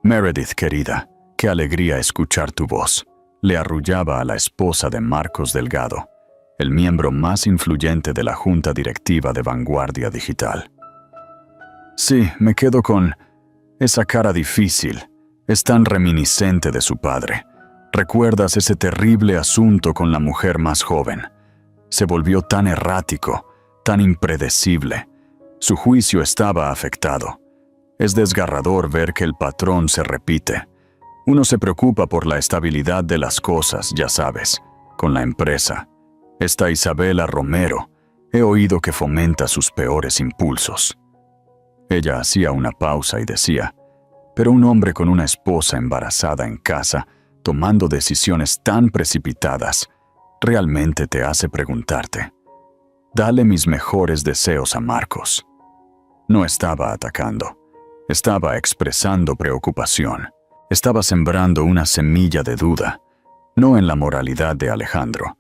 Speaker 1: «Meredith, querida, qué alegría escuchar tu voz», le arrullaba a la esposa de Marcos Delgado, el miembro más influyente de la junta directiva de Vanguardia Digital. «Sí, me quedo con esa cara difícil. Es tan reminiscente de su padre. ¿Recuerdas ese terrible asunto con la mujer más joven? Se volvió tan errático, tan impredecible. Su juicio estaba afectado. Es desgarrador ver que el patrón se repite. Uno se preocupa por la estabilidad de las cosas, ya sabes, con la empresa. Esta Isabela Romero, he oído que fomenta sus peores impulsos». Ella hacía una pausa y decía: «Pero un hombre con una esposa embarazada en casa, tomando decisiones tan precipitadas, realmente te hace preguntarte. Dale mis mejores deseos a Marcos». No estaba atacando. Estaba expresando preocupación. Estaba sembrando una semilla de duda, no en la moralidad de Alejandro,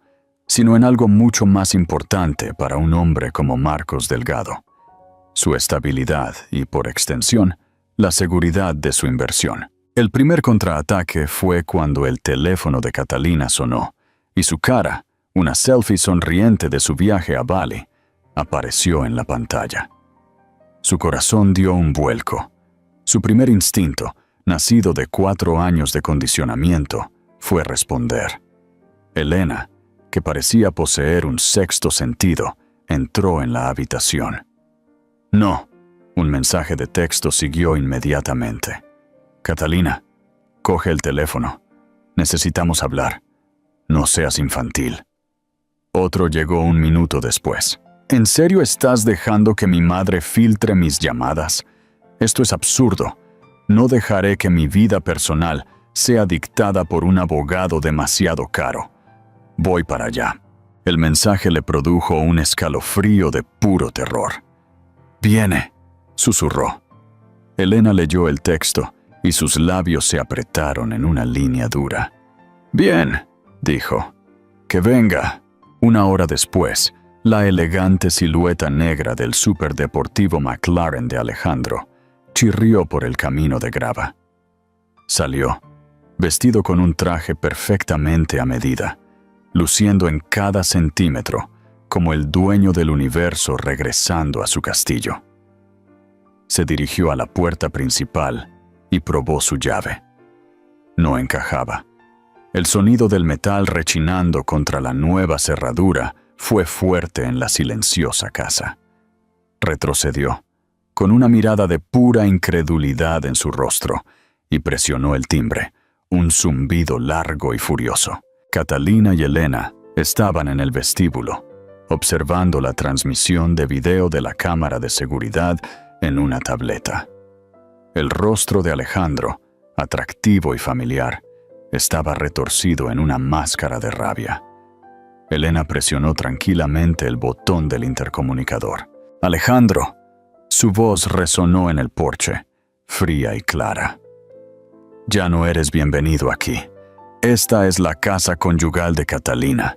Speaker 1: sino en algo mucho más importante para un hombre como Marcos Delgado: su estabilidad y, por extensión, la seguridad de su inversión. El primer contraataque fue cuando el teléfono de Catalina sonó y su cara, una selfie sonriente de su viaje a Bali, apareció en la pantalla. Su corazón dio un vuelco. Su primer instinto, nacido de 4 años de condicionamiento, fue responder. Elena, que parecía poseer un sexto sentido, entró en la habitación. No, un mensaje de texto siguió inmediatamente. Catalina, coge el teléfono. Necesitamos hablar. No seas infantil. Otro llegó 1 minuto después. ¿En serio estás dejando que mi madre filtre mis llamadas? Esto es absurdo. No dejaré que mi vida personal sea dictada por un abogado demasiado caro. Voy para allá. El mensaje le produjo un escalofrío de puro terror. «Viene», susurró. Elena leyó el texto y sus labios se apretaron en una línea dura. «Bien», dijo. «Que venga». 1 hora después, la elegante silueta negra del superdeportivo McLaren de Alejandro chirrió por el camino de grava. Salió, vestido con un traje perfectamente a medida, luciendo en cada centímetro como el dueño del universo regresando a su castillo. Se dirigió a la puerta principal y probó su llave. No encajaba. El sonido del metal rechinando contra la nueva cerradura fue fuerte en la silenciosa casa. Retrocedió, con una mirada de pura incredulidad en su rostro, y presionó el timbre, un zumbido largo y furioso. Catalina y Elena estaban en el vestíbulo, observando la transmisión de video de la cámara de seguridad en una tableta. El rostro de Alejandro, atractivo y familiar, estaba retorcido en una máscara de rabia. Elena presionó tranquilamente el botón del intercomunicador. «Alejandro», su voz resonó en el porche, fría y clara. «Ya no eres bienvenido aquí. Esta es la casa conyugal de Catalina».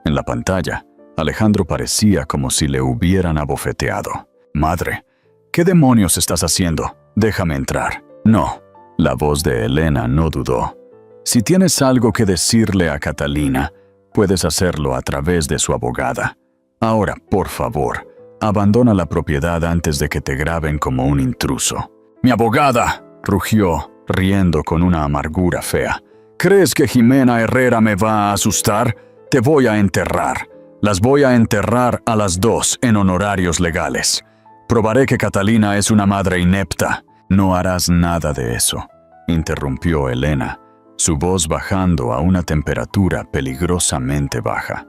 Speaker 1: En la pantalla, Alejandro parecía como si le hubieran abofeteado. «Madre, ¿qué demonios estás haciendo? Déjame entrar». «No». La voz de Elena no dudó. «Si tienes algo que decirle a Catalina, puedes hacerlo a través de su abogada. Ahora, por favor, abandona la propiedad antes de que te graben como un intruso». «¡Mi abogada!», rugió, riendo con una amargura fea. «¿Crees que Jimena Herrera me va a asustar? Te voy a enterrar. Las voy a enterrar a las 2 en honorarios legales. Probaré que Catalina es una madre inepta». «No harás nada de eso», interrumpió Elena, su voz bajando a una temperatura peligrosamente baja.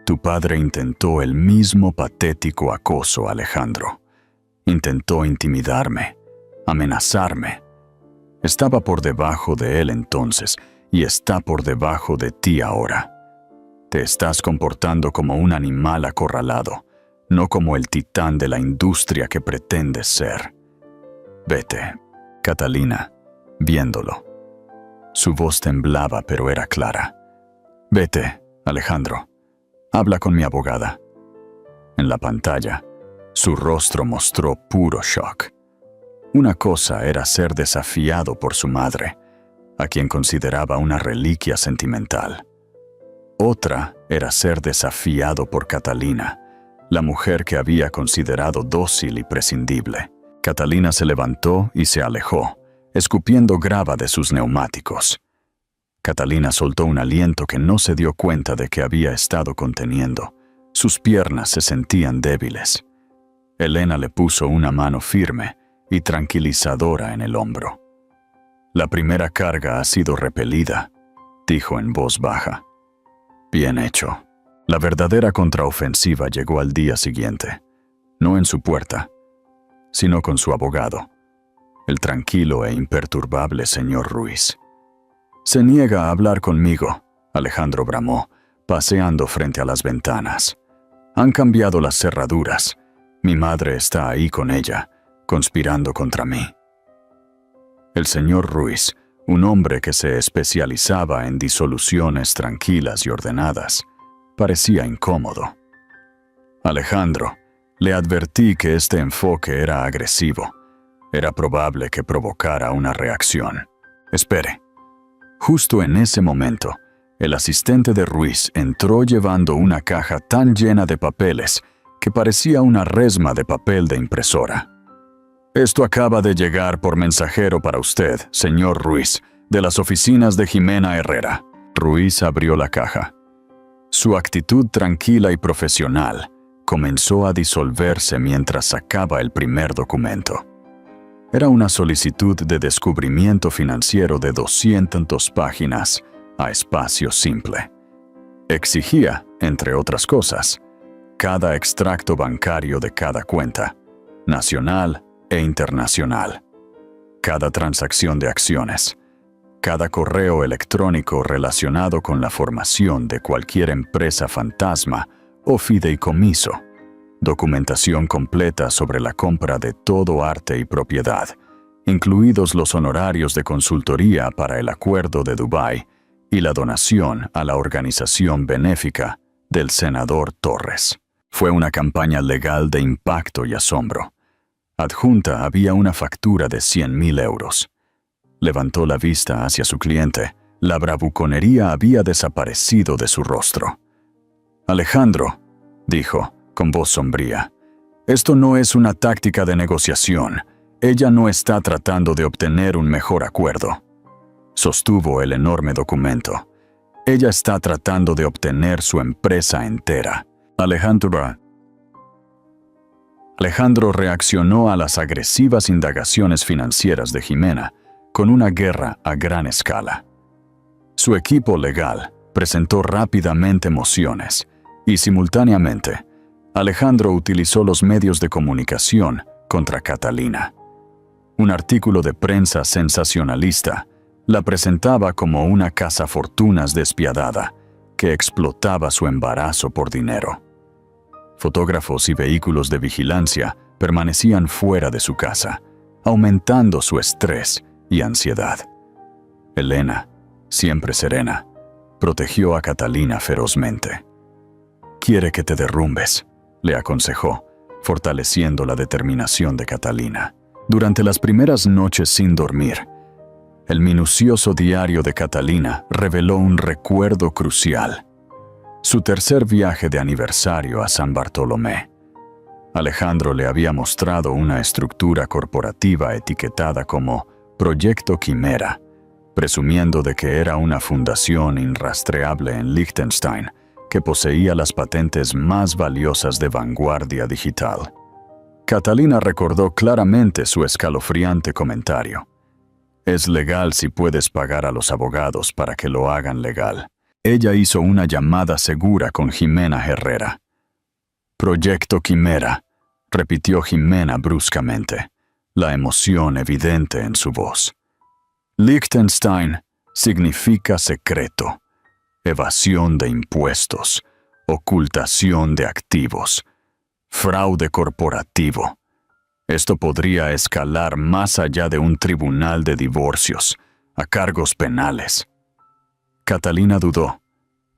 Speaker 1: «Tu padre intentó el mismo patético acoso, Alejandro. Intentó intimidarme, amenazarme. Estaba por debajo de él entonces y está por debajo de ti ahora. Te estás comportando como un animal acorralado, no como el titán de la industria que pretendes ser. Vete». Catalina, viéndolo. Su voz temblaba, pero era clara. «Vete, Alejandro. Habla con mi abogada». En la pantalla, su rostro mostró puro shock. Una cosa era ser desafiado por su madre, a quien consideraba una reliquia sentimental. Otra era ser desafiado por Catalina, la mujer que había considerado dócil y prescindible. Catalina se levantó y se alejó, escupiendo grava de sus neumáticos. Catalina soltó un aliento que no se dio cuenta de que había estado conteniendo. Sus piernas se sentían débiles. Elena le puso una mano firme y tranquilizadora en el hombro. «La primera carga ha sido repelida», dijo en voz baja. «Bien hecho». La verdadera contraofensiva llegó al día siguiente, no en su puerta, sino con su abogado, el tranquilo e imperturbable señor Ruiz. «Se niega a hablar conmigo», Alejandro bramó, paseando frente a las ventanas. «Han cambiado las cerraduras. Mi madre está ahí con ella, conspirando contra mí». El señor Ruiz, un hombre que se especializaba en disoluciones tranquilas y ordenadas, parecía incómodo. «Alejandro, le advertí que este enfoque era agresivo. Era probable que provocara una reacción. Espere». Justo en ese momento, el asistente de Ruiz entró llevando una caja tan llena de papeles que parecía una resma de papel de impresora. «Esto acaba de llegar por mensajero para usted, señor Ruiz, de las oficinas de Jimena Herrera». Ruiz abrió la caja. Su actitud tranquila y profesional comenzó a disolverse mientras sacaba el primer documento. Era una solicitud de descubrimiento financiero de 200 páginas a espacio simple. Exigía, entre otras cosas, cada extracto bancario de cada cuenta, nacional e internacional, cada transacción de acciones, cada correo electrónico relacionado con la formación de cualquier empresa fantasma o fideicomiso, documentación completa sobre la compra de todo arte y propiedad, incluidos los honorarios de consultoría para el Acuerdo de Dubái y la donación a la organización benéfica del senador Torres. Fue una campaña legal de impacto y asombro. Adjunta había una factura de 100.000 euros. Levantó la vista hacia su cliente. La bravuconería había desaparecido de su rostro. «Alejandro», dijo, con voz sombría, «esto no es una táctica de negociación. Ella no está tratando de obtener un mejor acuerdo». Sostuvo el enorme documento. «Ella está tratando de obtener su empresa entera». Alejandro reaccionó a las agresivas indagaciones financieras de Jimena con una guerra a gran escala. Su equipo legal presentó rápidamente mociones y simultáneamente Alejandro utilizó los medios de comunicación contra Catalina. Un artículo de prensa sensacionalista la presentaba como una cazafortunas despiadada que explotaba su embarazo por dinero. Fotógrafos y vehículos de vigilancia permanecían fuera de su casa, aumentando su estrés y ansiedad. Elena, siempre serena, protegió a Catalina ferozmente. «Quiere que te derrumbes», le aconsejó, fortaleciendo la determinación de Catalina. Durante las primeras noches sin dormir, el minucioso diario de Catalina reveló un recuerdo crucial: su tercer viaje de aniversario a San Bartolomé. Alejandro le había mostrado una estructura corporativa etiquetada como Proyecto Quimera, presumiendo de que era una fundación irrastreable en Liechtenstein que poseía las patentes más valiosas de vanguardia digital. Catalina recordó claramente su escalofriante comentario: «Es legal si puedes pagar a los abogados para que lo hagan legal». Ella hizo una llamada segura con Jimena Herrera. «Proyecto Quimera», repitió Jimena bruscamente, la emoción evidente en su voz. «Liechtenstein significa secreto, evasión de impuestos, ocultación de activos, fraude corporativo. Esto podría escalar más allá de un tribunal de divorcios, a cargos penales». Catalina dudó,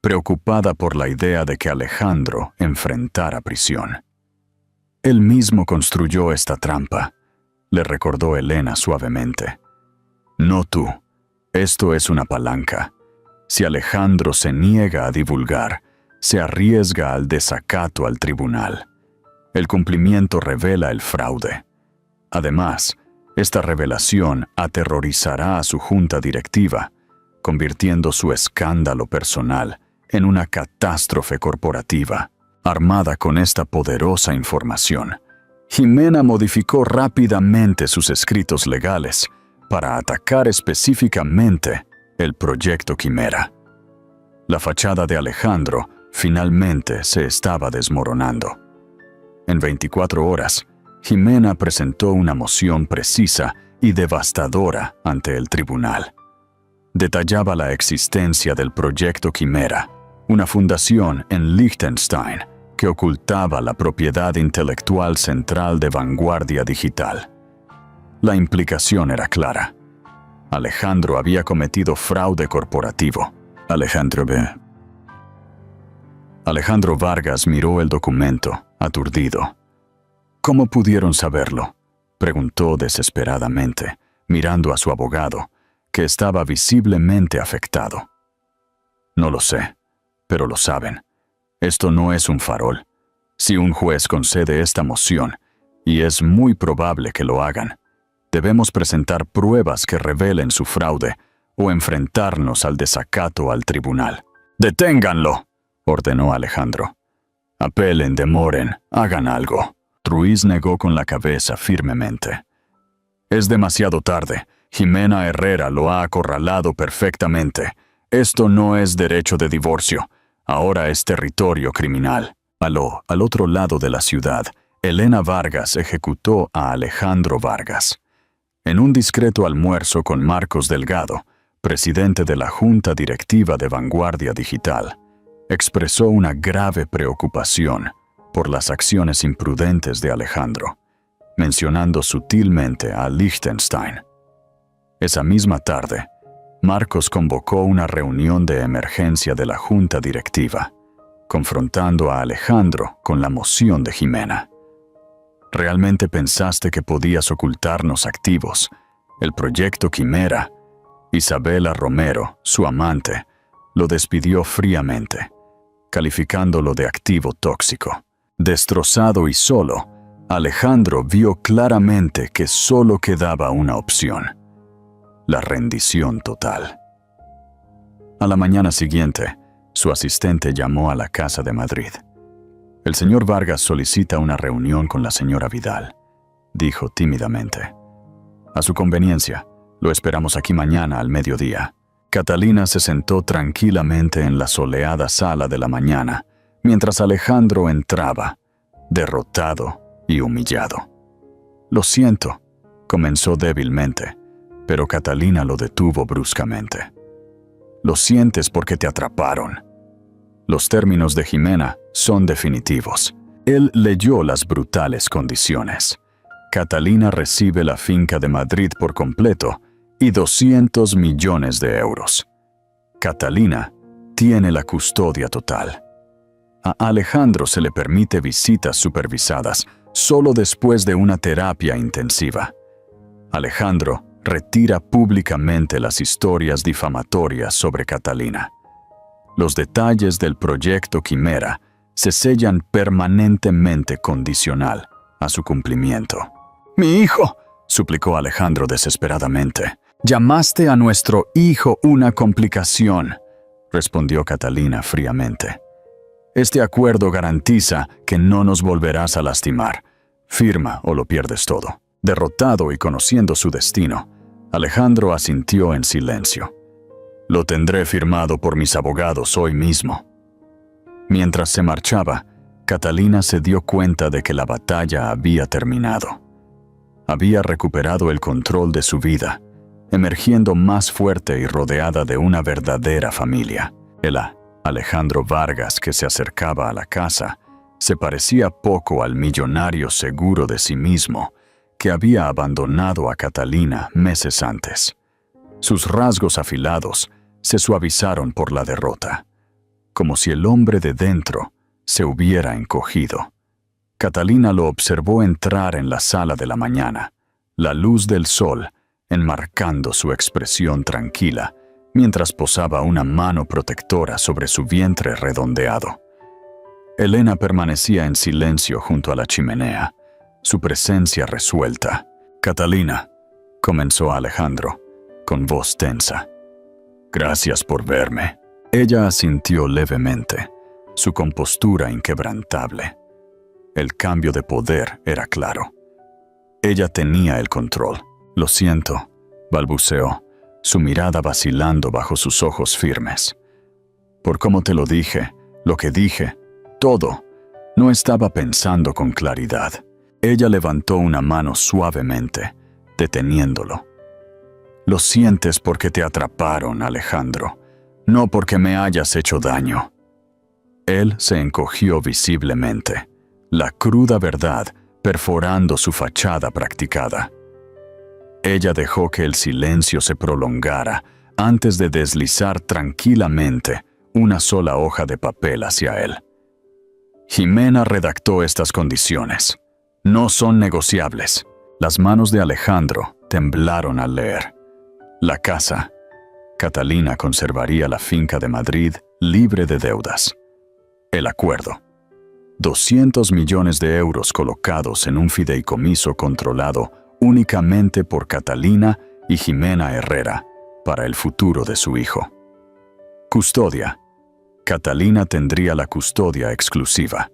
Speaker 1: preocupada por la idea de que Alejandro enfrentara prisión. «Él mismo construyó esta trampa», le recordó Elena suavemente. «No tú. Esto es una palanca. Si Alejandro se niega a divulgar, se arriesga al desacato al tribunal. El cumplimiento revela el fraude. Además, esta revelación aterrorizará a su junta directiva, convirtiendo su escándalo personal en una catástrofe corporativa». Armada con esta poderosa información, Jimena modificó rápidamente sus escritos legales para atacar específicamente el Proyecto Quimera. La fachada de Alejandro finalmente se estaba desmoronando. En 24 horas, Jimena presentó una moción precisa y devastadora ante el tribunal. Detallaba la existencia del Proyecto Quimera, una fundación en Liechtenstein que ocultaba la propiedad intelectual central de vanguardia digital. La implicación era clara. Alejandro había cometido fraude corporativo. Alejandro Vargas miró el documento, aturdido. «¿Cómo pudieron saberlo?», preguntó desesperadamente, mirando a su abogado, que estaba visiblemente afectado. «No lo sé, pero lo saben. Esto no es un farol. Si un juez concede esta moción, y es muy probable que lo hagan, debemos presentar pruebas que revelen su fraude o enfrentarnos al desacato al tribunal». «¡Deténganlo!», ordenó Alejandro. Apelen, demoren, hagan algo. Ruiz negó con la cabeza firmemente. Es demasiado tarde. Jimena Herrera lo ha acorralado perfectamente. Esto no es derecho de divorcio. Ahora es territorio criminal. Al otro lado de la ciudad, Elena Vargas ejecutó a Alejandro Vargas. En un discreto almuerzo con Marcos Delgado, presidente de la Junta Directiva de Vanguardia Digital, expresó una grave preocupación por las acciones imprudentes de Alejandro, mencionando sutilmente a Liechtenstein. Esa misma tarde, Marcos convocó una reunión de emergencia de la Junta Directiva, confrontando a Alejandro con la moción de Jimena. ¿Realmente pensaste que podías ocultarnos activos? El proyecto Quimera. Isabela Romero, su amante, lo despidió fríamente, calificándolo de activo tóxico. Destrozado y solo, Alejandro vio claramente que solo quedaba una opción: la rendición total. A la mañana siguiente, su asistente llamó a la Casa de Madrid. El señor Vargas solicita una reunión con la señora Vidal, dijo tímidamente. A su conveniencia, lo esperamos aquí mañana al mediodía. Catalina se sentó tranquilamente en la soleada sala de la mañana, mientras Alejandro entraba, derrotado y humillado. Lo siento, comenzó débilmente, pero Catalina lo detuvo bruscamente. Lo sientes porque te atraparon. Los términos de Jimena son definitivos. Él leyó las brutales condiciones. Catalina recibe la finca de Madrid por completo y 200 millones de euros. Catalina tiene la custodia total. A Alejandro se le permite visitas supervisadas solo después de una terapia intensiva. Alejandro retira públicamente las historias difamatorias sobre Catalina. Los detalles del proyecto Quimera se sellan permanentemente condicional a su cumplimiento. «Mi hijo», suplicó Alejandro desesperadamente. «Llamaste a nuestro hijo una complicación», respondió Catalina fríamente. «Este acuerdo garantiza que no nos volverás a lastimar. Firma o lo pierdes todo». Derrotado y conociendo su destino, Alejandro asintió en silencio. «Lo tendré firmado por mis abogados hoy mismo». Mientras se marchaba, Catalina se dio cuenta de que la batalla había terminado. Había recuperado el control de su vida, emergiendo más fuerte y rodeada de una verdadera familia. El Alejandro Vargas que se acercaba a la casa se parecía poco al millonario seguro de sí mismo que había abandonado a Catalina meses antes. Sus rasgos afilados se suavizaron por la derrota, como si el hombre de dentro se hubiera encogido. Catalina lo observó entrar en la sala de la mañana, la luz del sol enmarcando su expresión tranquila, mientras posaba una mano protectora sobre su vientre redondeado. Elena permanecía en silencio junto a la chimenea, su presencia resuelta. «Catalina», comenzó Alejandro, con voz tensa. «Gracias por verme». Ella asintió levemente, su compostura inquebrantable. El cambio de poder era claro. Ella tenía el control. «Lo siento», balbuceó, su mirada vacilando bajo sus ojos firmes. «Por cómo te lo dije, lo que dije, todo, no estaba pensando con claridad». Ella levantó una mano suavemente, deteniéndolo. «Lo sientes porque te atraparon, Alejandro, no porque me hayas hecho daño». Él se encogió visiblemente, la cruda verdad perforando su fachada practicada. Ella dejó que el silencio se prolongara antes de deslizar tranquilamente una sola hoja de papel hacia él. «Jimena redactó estas condiciones. No son negociables». Las manos de Alejandro temblaron al leer. La casa. Catalina conservaría la finca de Madrid libre de deudas. El acuerdo. 200 millones de euros colocados en un fideicomiso controlado únicamente por Catalina y Jimena Herrera para el futuro de su hijo. Custodia. Catalina tendría la custodia exclusiva.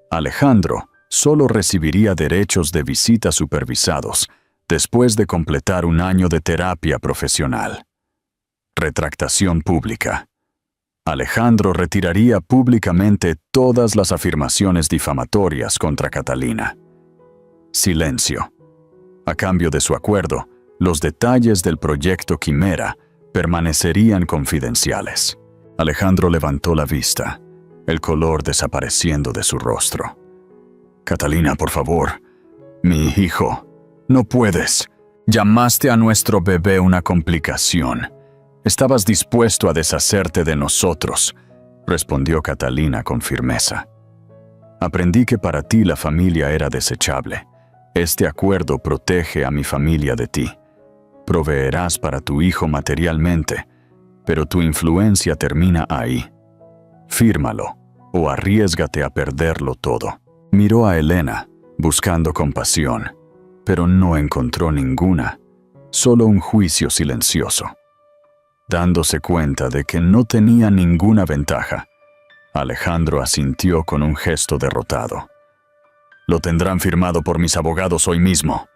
Speaker 1: Alejandro solo recibiría derechos de visita supervisados después de completar un año de terapia profesional. Retractación pública. Alejandro retiraría públicamente todas las afirmaciones difamatorias contra Catalina. Silencio. A cambio de su acuerdo, los detalles del proyecto Quimera permanecerían confidenciales. Alejandro levantó la vista, el color desapareciendo de su rostro. Catalina, por favor. Mi hijo. No puedes. Llamaste a nuestro bebé una complicación. Estabas dispuesto a deshacerte de nosotros, respondió Catalina con firmeza. Aprendí que para ti la familia era desechable. Este acuerdo protege a mi familia de ti. Proveerás para tu hijo materialmente, pero tu influencia termina ahí. Fírmalo o arriésgate a perderlo todo. Miró a Elena, buscando compasión, pero no encontró ninguna, solo un juicio silencioso. Dándose cuenta de que no tenía ninguna ventaja, Alejandro asintió con un gesto derrotado. «Lo tendrán firmado por mis abogados hoy mismo»,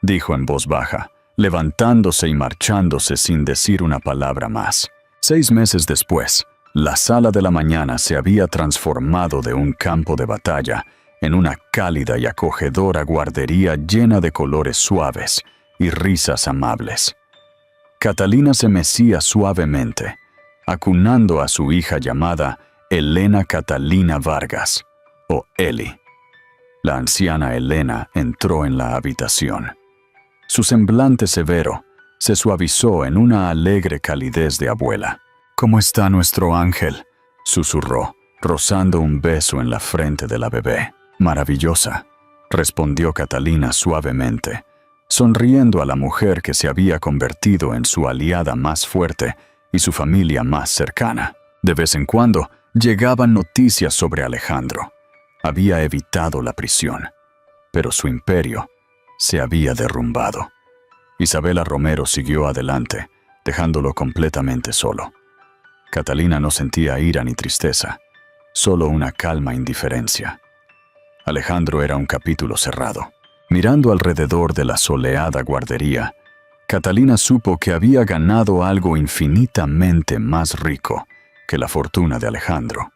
Speaker 1: dijo en voz baja, levantándose y marchándose sin decir una palabra más. 6 meses después, la sala de la mañana se había transformado de un campo de batalla en una cálida y acogedora guardería llena de colores suaves y risas amables. Catalina se mecía suavemente, acunando a su hija llamada Elena Catalina Vargas, o Eli. La anciana Elena entró en la habitación. Su semblante severo se suavizó en una alegre calidez de abuela. «¿Cómo está nuestro ángel?», susurró, rozando un beso en la frente de la bebé. «Maravillosa», respondió Catalina suavemente, sonriendo a la mujer que se había convertido en su aliada más fuerte y su familia más cercana. De vez en cuando llegaban noticias sobre Alejandro. Había evitado la prisión, pero su imperio se había derrumbado. Isabela Romero siguió adelante, dejándolo completamente solo. Catalina no sentía ira ni tristeza, solo una calma indiferencia. Alejandro era un capítulo cerrado. Mirando alrededor de la soleada guardería, Catalina supo que había ganado algo infinitamente más rico que la fortuna de Alejandro: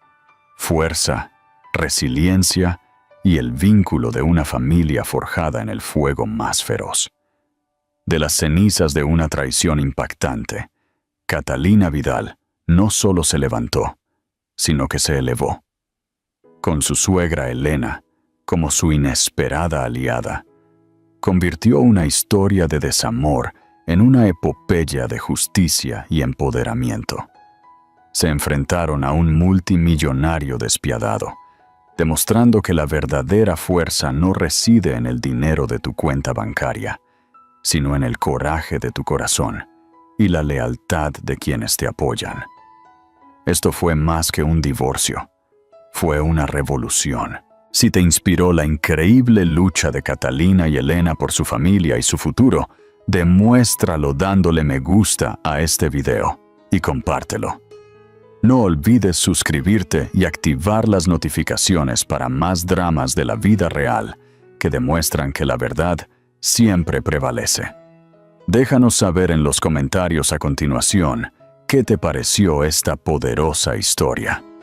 Speaker 1: fuerza, resiliencia y el vínculo de una familia forjada en el fuego más feroz. De las cenizas de una traición impactante, Catalina Vidal no solo se levantó, sino que se elevó. Con su suegra Elena como su inesperada aliada, convirtió una historia de desamor en una epopeya de justicia y empoderamiento. Se enfrentaron a un multimillonario despiadado, demostrando que la verdadera fuerza no reside en el dinero de tu cuenta bancaria, sino en el coraje de tu corazón y la lealtad de quienes te apoyan. Esto fue más que un divorcio, fue una revolución. Si te inspiró la increíble lucha de Catalina y Elena por su familia y su futuro, demuéstralo dándole me gusta a este video y compártelo. No olvides suscribirte y activar las notificaciones para más dramas de la vida real que demuestran que la verdad siempre prevalece. Déjanos saber en los comentarios a continuación qué te pareció esta poderosa historia.